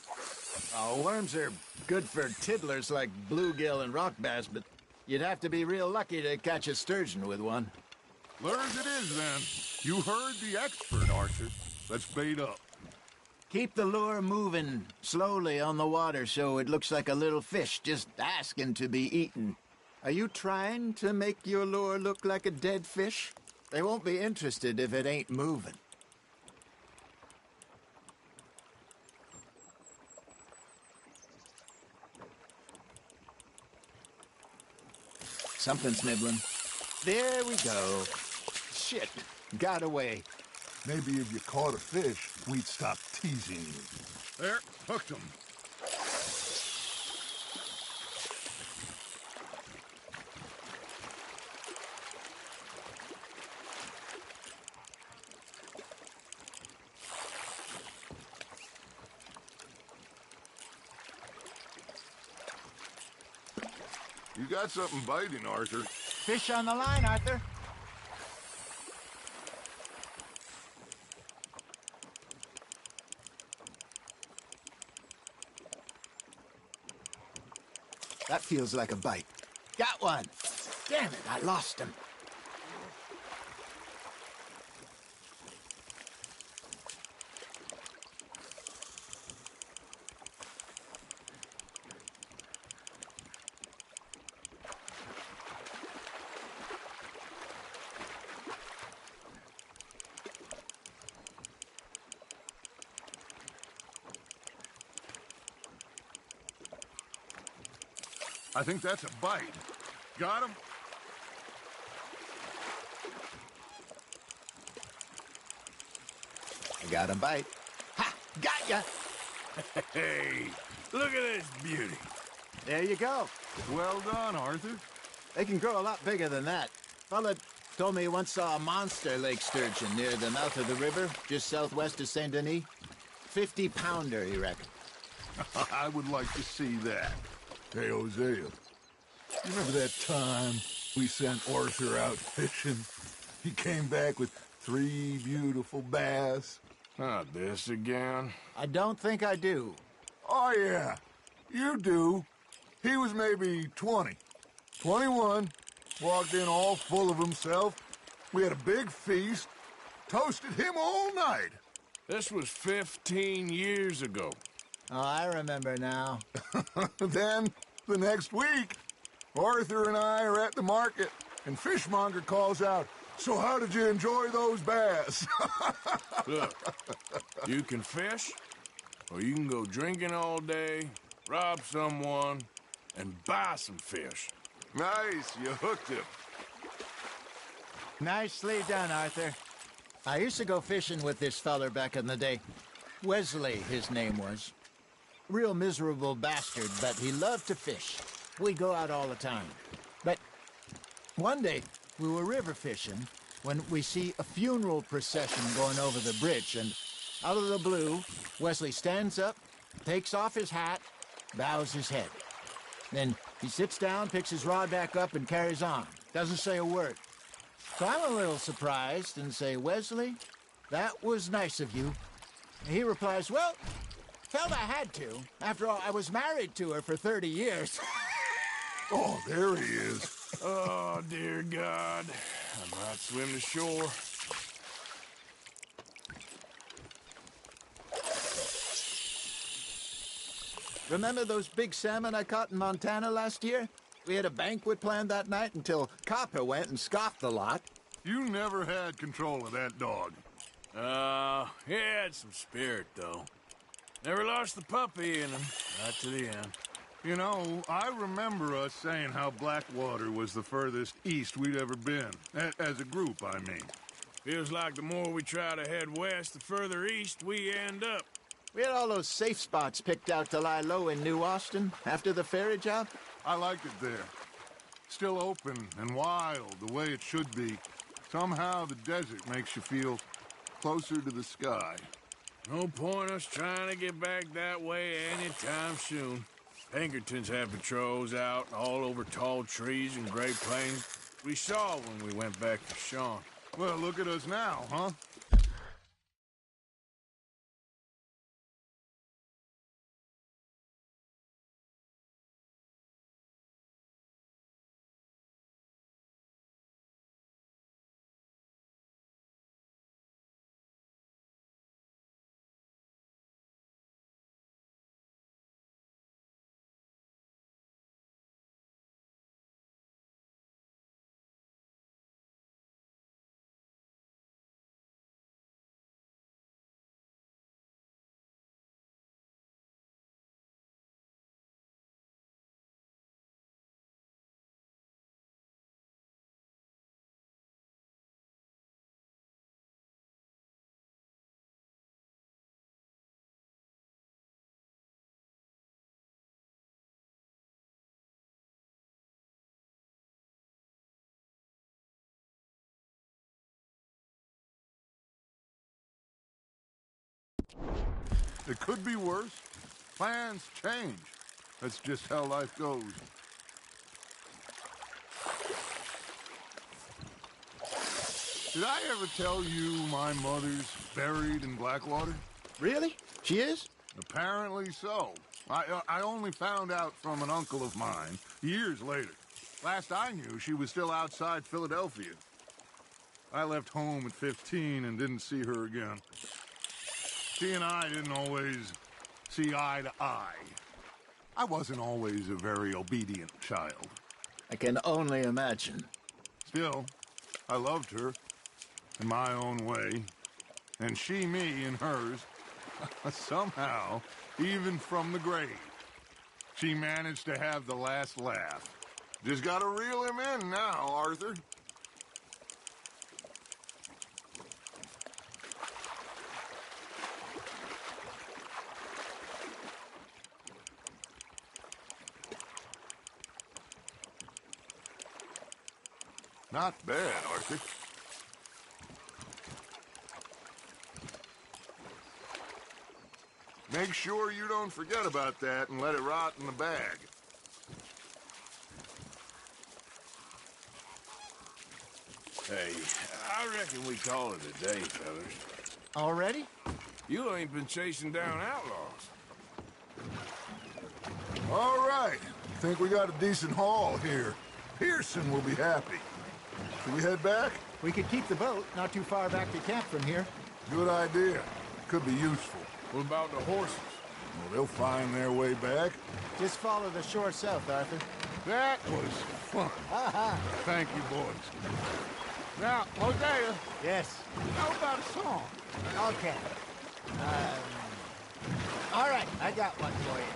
Oh, worms are good for tiddlers like bluegill and rock bass, but you'd have to be real lucky to catch a sturgeon with one. Lure as it is, then. You heard the expert, Arthur. Let's bait up. Keep the lure moving slowly on the water so it looks like a little fish just asking to be eaten. Are you trying to make your lure look like a dead fish? They won't be interested if it ain't moving. Something's nibbling. There we go. Shit, got away. Maybe if you caught a fish, we'd stop teasing you. There, hooked him. You got something biting, Arthur. Fish on the line, Arthur. That feels like a bite. Got one. Damn it, I lost him. I think that's a bite. Got him? I got a bite. Ha! Got ya! Hey, look at this beauty. There you go. Well done, Arthur. They can grow a lot bigger than that. Fella told me he once saw a monster lake sturgeon near the mouth of the river, just southwest of Saint Denis. 50-pounder, he reckoned. I would like to see that. Hey, Hosea, you remember that time we sent Arthur out fishing? He came back with 3 beautiful bass. Not this again. I don't think I do. Oh, yeah, you do. He was maybe 20. 21. Walked in all full of himself. We had a big feast. Toasted him all night. This was 15 years ago. Oh, I remember now. Then, the next week, Arthur and I are at the market, and Fishmonger calls out, "So how did you enjoy those bass?" Look, you can fish, or you can go drinking all day, rob someone, and buy some fish. Nice, you hooked him. Nicely done, Arthur. I used to go fishing with this feller back in the day. Wesley, his name was. Real miserable bastard, but he loved to fish. We'd go out all the time. But one day, we were river fishing when we see a funeral procession going over the bridge, and out of the blue, Wesley stands up, takes off his hat, bows his head. Then he sits down, picks his rod back up, and carries on. Doesn't say a word. So I'm a little surprised and say, "Wesley, that was nice of you." And he replies, "Well, felt I had to. After all, I was married to her for 30 years. Oh, there he is. Oh, dear God. I might swim to shore. Remember those big salmon I caught in Montana last year? We had a banquet planned that night until Copper went and scoffed the lot. You never had control of that dog. He had some spirit, though. Never lost the puppy in him. Not to the end. You know, I remember us saying how Blackwater was the furthest east we'd ever been. As a group, I mean. Feels like the more we try to head west, the further east we end up. We had all those safe spots picked out to lie low in New Austin after the ferry job. I liked it there. Still open and wild, the way it should be. Somehow the desert makes you feel closer to the sky. No point us trying to get back that way anytime soon. Pinkertons have patrols out all over tall trees and Great Plains. We saw when we went back to Sean. Well, look at us now, huh? It could be worse. Plans change. That's just how life goes. Did I ever tell you my mother's buried in Blackwater? Really? She is? Apparently so. I only found out from an uncle of mine years later. Last I knew, she was still outside Philadelphia. I left home at 15 and didn't see her again. She and I didn't always see eye to eye. I wasn't always a very obedient child. I can only imagine. Still, I loved her in my own way, and she me in hers. Somehow, even from the grave, she managed to have the last laugh. Just gotta reel him in now, Arthur. Not bad, Arthur. Make sure you don't forget about that and let it rot in the bag. Hey, I reckon we call it a day, fellas. Already? You ain't been chasing down outlaws. All right. Think we got a decent haul here. Pearson will be happy. Should we head back? We could keep the boat not too far back to camp from here. Good idea. Could be useful. What about the horses? Well, they'll find their way back. Just follow the shore south, Arthur. That was fun. Thank you, boys. Now, Hosea, Yes. how about a song? Okay. All right, I got one for you.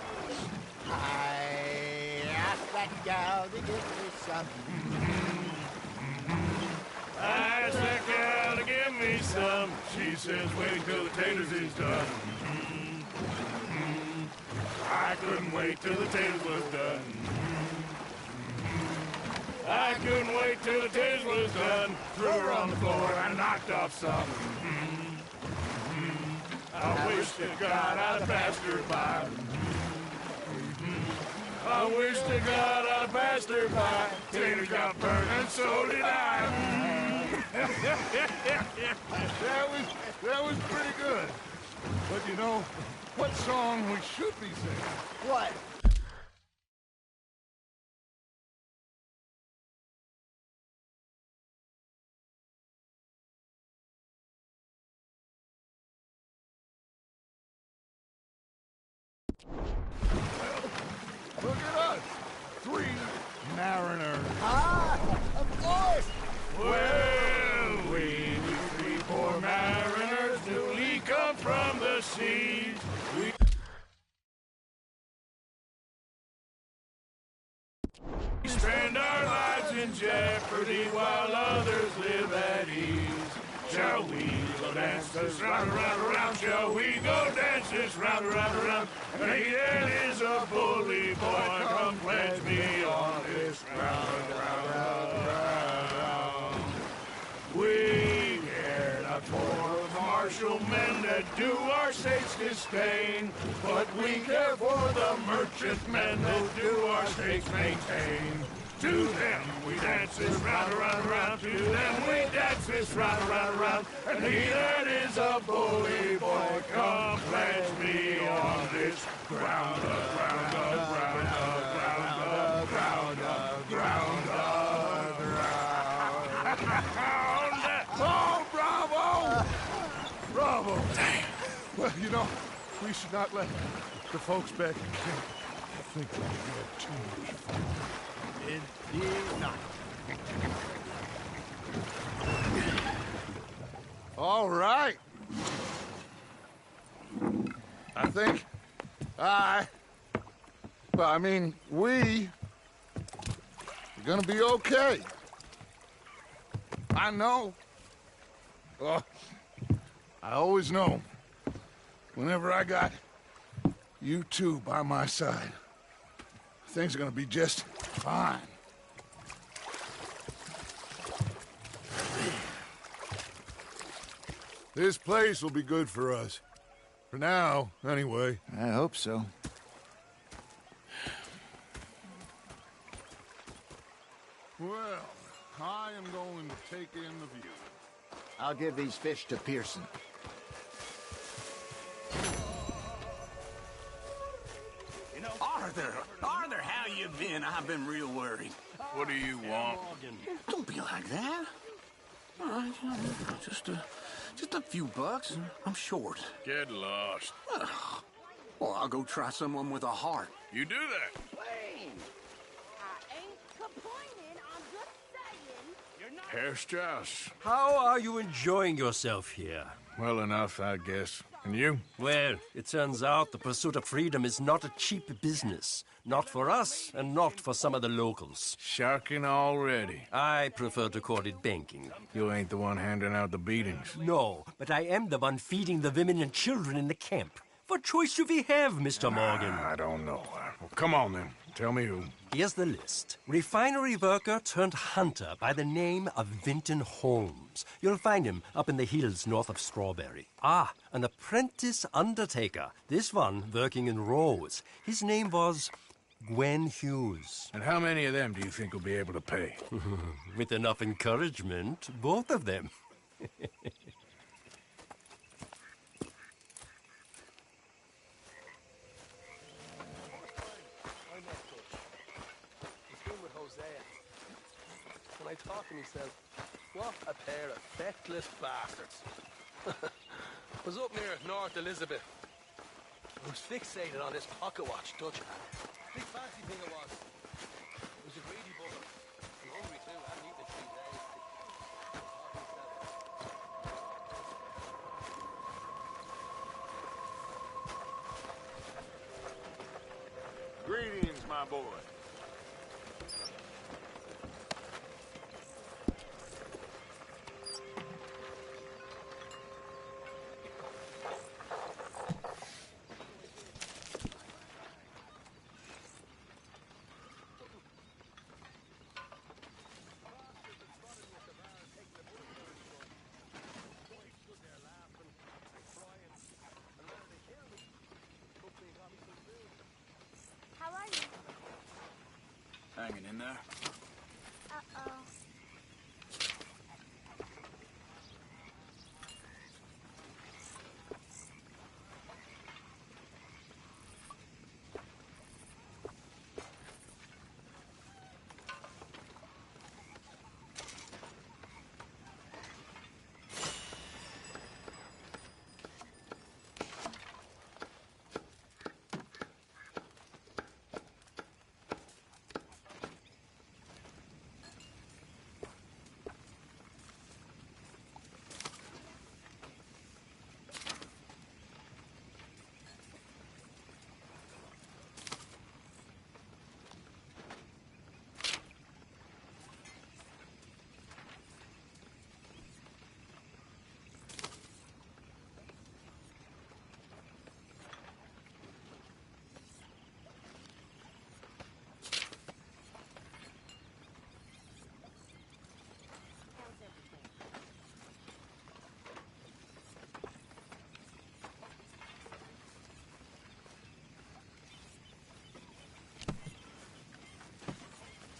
I asked that gal to give me some. I asked that gal to give me some. She says, wait till the taters is done. I couldn't wait till the taters was done. I couldn't wait till the taters was done. Threw her on the floor and knocked off some. I wish to God I'd passed her by. I wish to God I'd passed her by. Taters got burned and so did I. That was pretty good. But you know, what song we should be singing? What? Look at us. 3 mariners. Of course! Well, we three poor mariners newly come from the seas. We spend our lives in jeopardy while others live at ease. Shall we go dance this round, round, round? Shall we go dance this round, round, round? Hey, that is a bully boy. Come pledge me on this round, round, round. We care not for the martial men that do our states disdain, but we care for the merchant men that do our states maintain. To them we dance this round, round, round. To them we dance this round, round, round. And he that is a bully boy, come pledge me on this ground up, ground up, ground up, ground up, ground up, ground up, ground up. Oh, bravo! Bravo! Damn. Well, you know, we should not let the folks back in camp think that we had too much fun. Indeed not. All right. I think we're gonna be okay. I know. I always know. Whenever I got you two by my side, things are gonna be just fine. This place will be good for us. For now, anyway. I hope so. Well, I am going to take in the view. I'll give these fish to Pearson. Arthur, how you been? I've been real worried. What do you want? Don't be like that. All right, just a few bucks. I'm short. Get lost. Well, I'll go try someone with a heart. You do that. Wayne! I ain't complaining, I'm just saying. Herr Strauss. How are you enjoying yourself here? Well enough, I guess. And you? Well, it turns out the pursuit of freedom is not a cheap business. Not for us, and not for some of the locals. Sharking already. I prefer to call it banking. You ain't the one handing out the beatings. No, but I am the one feeding the women and children in the camp. What choice do we have, Mr. Morgan? I don't know. Well, come on, then. Tell me who. Here's the list. Refinery worker turned hunter by the name of Vinton Holmes. You'll find him up in the hills north of Strawberry. Ah, an apprentice undertaker. This one working in Rose. His name was Gwen Hughes. And how many of them do you think will be able to pay? With enough encouragement, both of them. I thought to myself, what a pair of feckless bastards. Was up near North Elizabeth. I was fixated on this pocket watch Dutch had. Big fancy thing it was. It was a greedy bugger. I'm hungry too. I haven't eaten in 3 days. Greetings, my boy. How are you? Hanging in there. Uh-oh.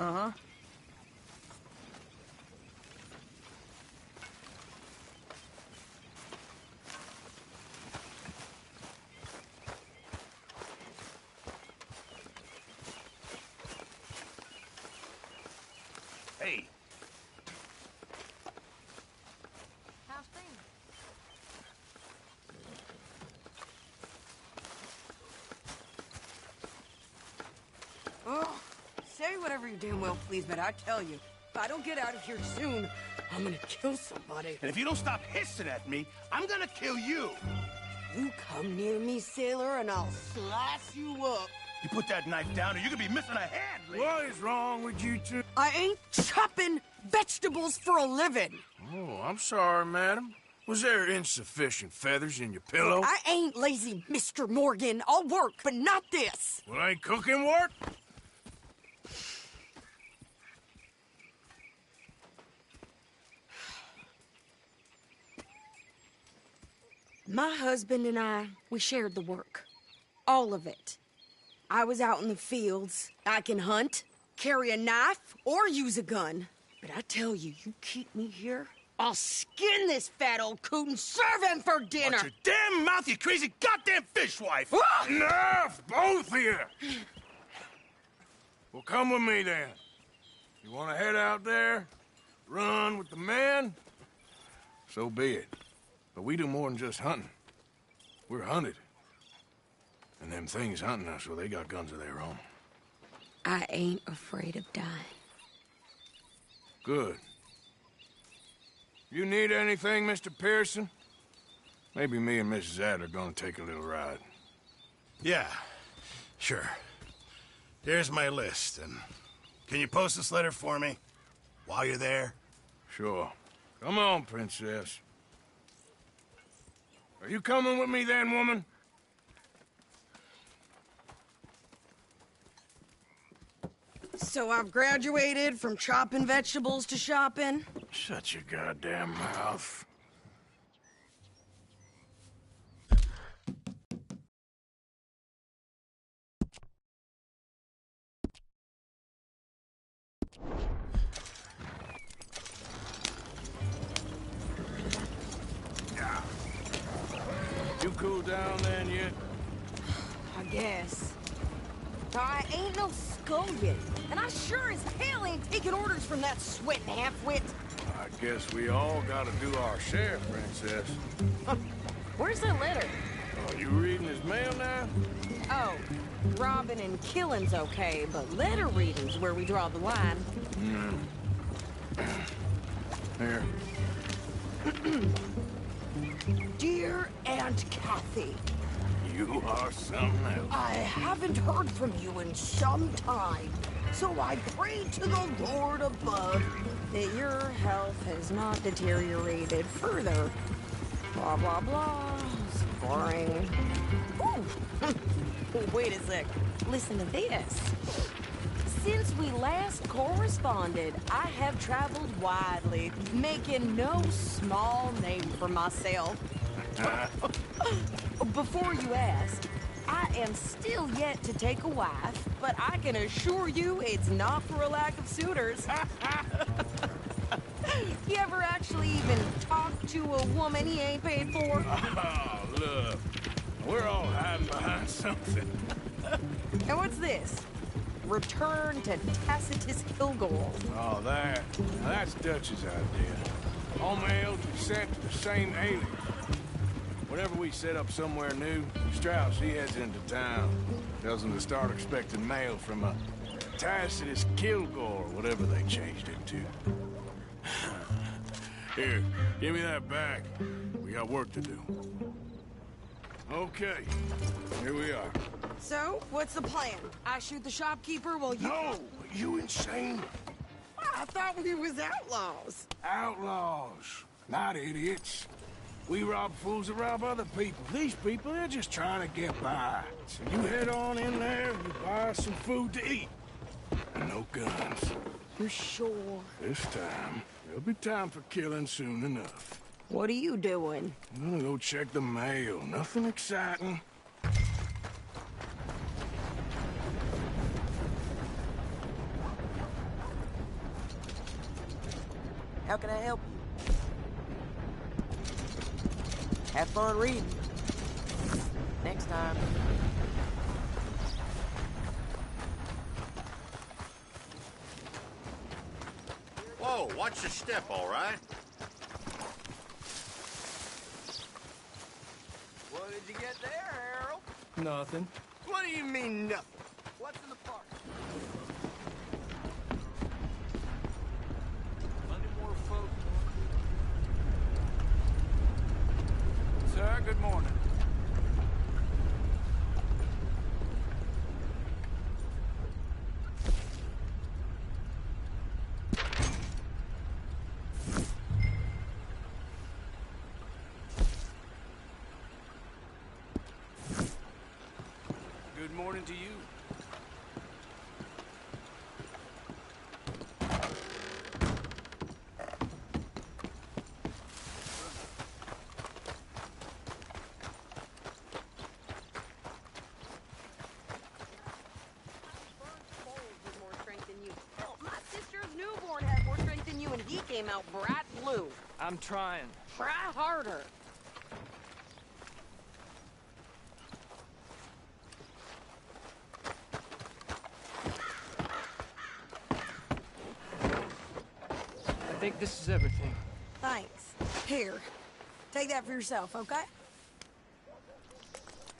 Uh-huh. Hey. How's things? Oh, say whatever you damn well please, but I tell you, if I don't get out of here soon, I'm gonna kill somebody. And if you don't stop hissing at me, I'm gonna kill you. You come near me, sailor, and I'll slice you up. You put that knife down or you're gonna be missing a hand, lady. What is wrong with you two? I ain't chopping vegetables for a living. Oh, I'm sorry, madam. Was there insufficient feathers in your pillow? I ain't lazy, Mr. Morgan. I'll work, but not this. Well, ain't cooking work? My husband and I, we shared the work. All of it. I was out in the fields. I can hunt, carry a knife, or use a gun. But I tell you, you keep me here, I'll skin this fat old coot and serve him for dinner. Watch your damn mouth, you crazy goddamn fishwife! Enough, both of you! Well, come with me, then. You want to head out there, run with the men? So be it. But we do more than just hunting. We're hunted. And them things hunting us, well, they got guns of their own. I ain't afraid of dying. Good. You need anything, Mr. Pearson? Maybe me and Mrs. Ad are gonna take a little ride. Yeah, sure. Here's my list, and can you post this letter for me while you're there? Sure. Come on, Princess. Are you coming with me then, woman? So I've graduated from chopping vegetables to shopping? Shut your goddamn mouth. You cool down then yet? I guess. I ain't no scullion. And I sure as hell ain't taking orders from that sweating half-wit. I guess we all gotta do our share, Princess. Where's that letter? Oh, you reading his mail now? Oh, robbing and killing's okay, but letter reading's where we draw the line. Here. Dear Aunt Kathy, You are something else. I haven't heard from you in some time, so I pray to the Lord above that your health has not deteriorated further. Blah, blah, blah. It's boring. Ooh. Wait a sec. Listen to this. Since we last corresponded, I have traveled widely, making no small name for myself. Before you ask, I am still yet to take a wife, but I can assure you it's not for a lack of suitors. You ever actually even talk to a woman he ain't paid for? Oh, look. We're all hiding behind something. And what's this? Return to Tacitus Kilgore. Oh, that's Dutch's idea. All mail to be sent to the same alien. Whenever we set up somewhere new, Strauss, he heads into town. Tells them to start expecting mail from a Tacitus Kilgore, whatever they changed it to. Here, give me that back. We got work to do. Okay, here we are. So, what's the plan? I shoot the shopkeeper while you... No! You insane? I thought we was outlaws. Outlaws, not idiots. We rob fools that rob other people. These people, they're just trying to get by. So you head on in there and you buy some food to eat. And no guns. You sure? This time, there'll be time for killing soon enough. What are you doing? I'm gonna go check the mail. Nothing exciting. How can I help you? Have fun reading. Next time. Whoa, watch your step, all right? What did you get there, Harold? Nothing. What do you mean, nothing? What's in the park? Plenty more folk. Sir, good morning. Good morning to you. My sister's newborn had more strength than you, and he came out bright blue. I'm trying. Try harder. I think this is everything. Thanks. Here, take that for yourself, okay?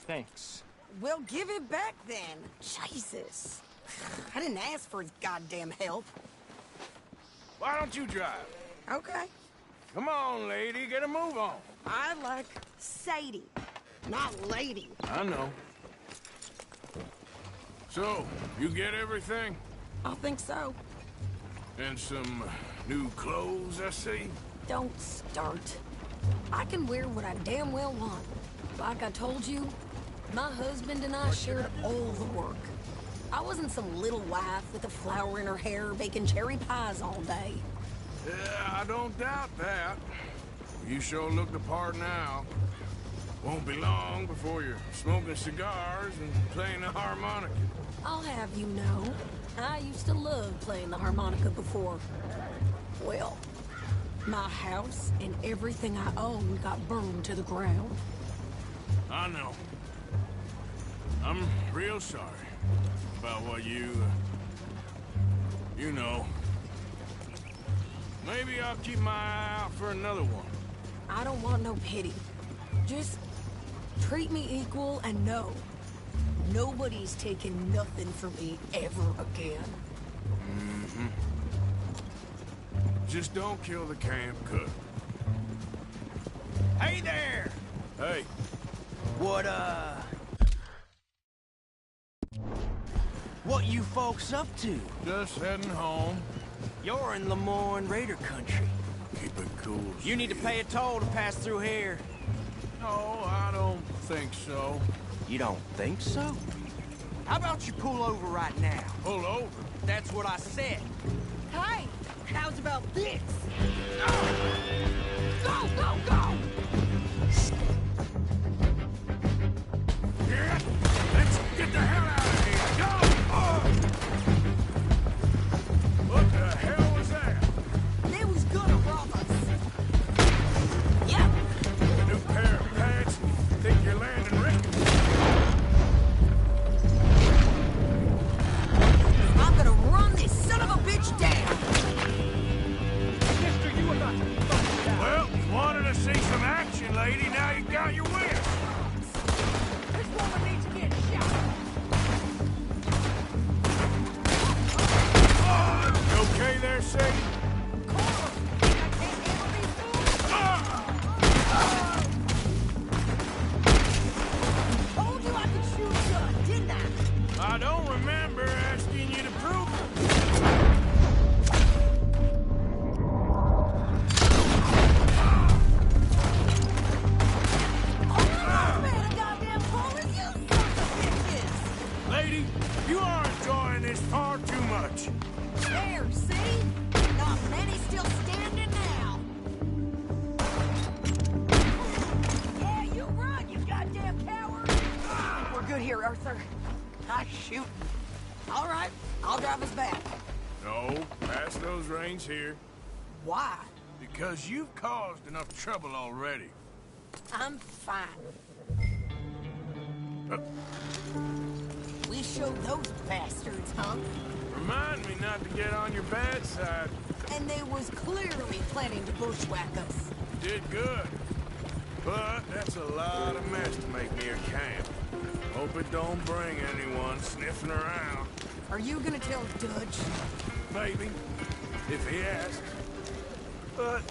Thanks. Well, give it back then. Jesus. I didn't ask for his goddamn help. Why don't you drive? Okay. Come on, lady, get a move on. I like Sadie, not lady. I know. So, you get everything? I think so. And some new clothes, I see? Don't start. I can wear what I damn well want. Like I told you, my husband and I shared all the work. I wasn't some little wife with a flower in her hair baking cherry pies all day. Yeah, I don't doubt that. You sure look the part now. Won't be long before you're smoking cigars and playing the harmonica. I'll have you know, I used to love playing the harmonica before. Well, my house and everything I owned got burned to the ground. I know. I'm real sorry about what you You know. Maybe I'll keep my eye out for another one. I don't want no pity. Just treat me equal and know nobody's taking nothing from me ever again. Mm-hmm. Just don't kill the camp cook. Hey there! Hey. What you folks up to? Just heading home. You're in Lemoyne Raider country. Keep it cool. You need to pay a toll to pass through here. No, I don't think so. You don't think so? How about you pull over right now? Pull over? That's what I said. Hey, how's about this? Go, go, go! Yeah, let's get the hell out of here. Go! What the hell was that? They was gonna rob us. Yep. A new pair of pants? Think you're landing Rick? I'm gonna run this son of a bitch down. Mister, you are not fucking down. Well, you wanted to see some action, lady. Now you got your wish. This woman needs to get shot. You okay there, Sadie? Told you I could shoot a gun, didn't I? I don't remember asking you to prove it. Lady, you are enjoying this far too much. There, see? Not many still standing now. Yeah, you run, you goddamn coward. We're good here, Arthur. Nice shooting. All right, I'll drive us back. No, pass those reins here. Why? Because you've caused enough trouble already. I'm fine. We showed those bastards, huh? Remind me not to get on your bad side. And they was clearly planning to bushwhack us. Did good. But that's a lot of mess to make near camp. Hope it don't bring anyone sniffing around. Are you gonna tell Dutch? Maybe, if he asks. But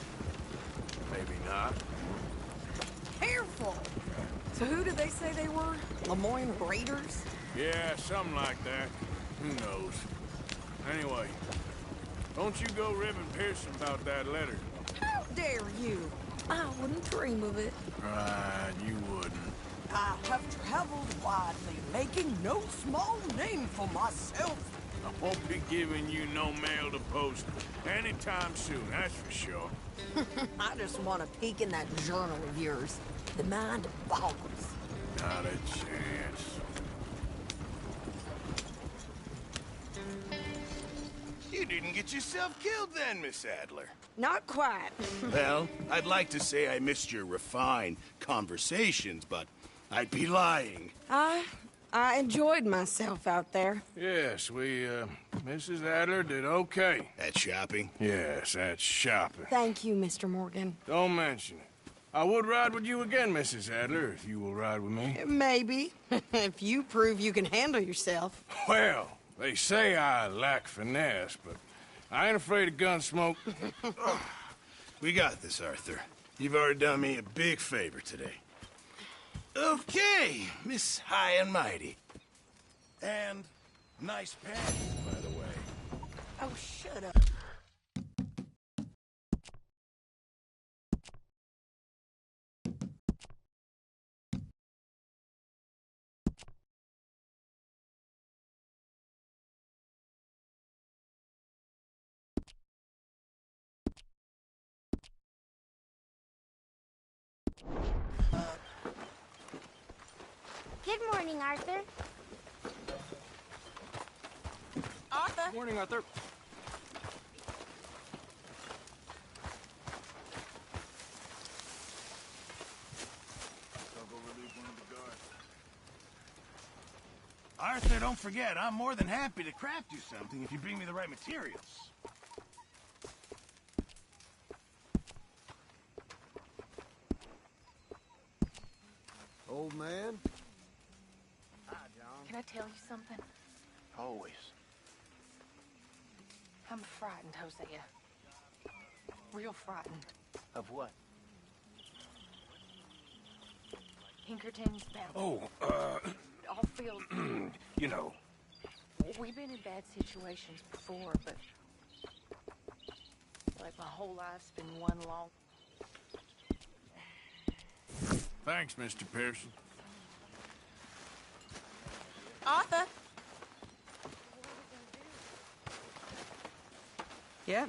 maybe not. Careful! So who did they say they were? Lemoyne Raiders? Yeah, something like that. Who knows? Anyway, don't you go ribbing Pearson about that letter. How dare you? I wouldn't dream of it. Right, you wouldn't. I have traveled widely, making no small name for myself. I won't be giving you no mail to post anytime soon, that's for sure. I just want to peek in that journal of yours. The mind boggles. Not a chance. You didn't get yourself killed then, Miss Adler. Not quite. Well, I'd like to say I missed your refined conversations, but I'd be lying. I enjoyed myself out there. Yes, Mrs. Adler did okay. At shopping? Yes, that's shopping. Thank you, Mr. Morgan. Don't mention it. I would ride with you again, Mrs. Adler, if you will ride with me. Maybe. If you prove you can handle yourself. Well, they say I lack finesse, but I ain't afraid of gun smoke. We got this, Arthur. You've already done me a big favor today. Okay, Miss High and Mighty. And nice pants, by the way. Oh, shut up. Good morning, Arthur. Arthur? Good morning, Arthur. Arthur, don't forget, I'm more than happy to craft you something if you bring me the right materials. Old man? Hi, John. Can I tell you something? Always. I'm frightened, Hosea. Real frightened. Of what? Pinkerton's bounty. Oh, All feels... you know. We've been in bad situations before, but... like my whole life's been one long... Thanks, Mr. Pearson. Arthur? Yeah?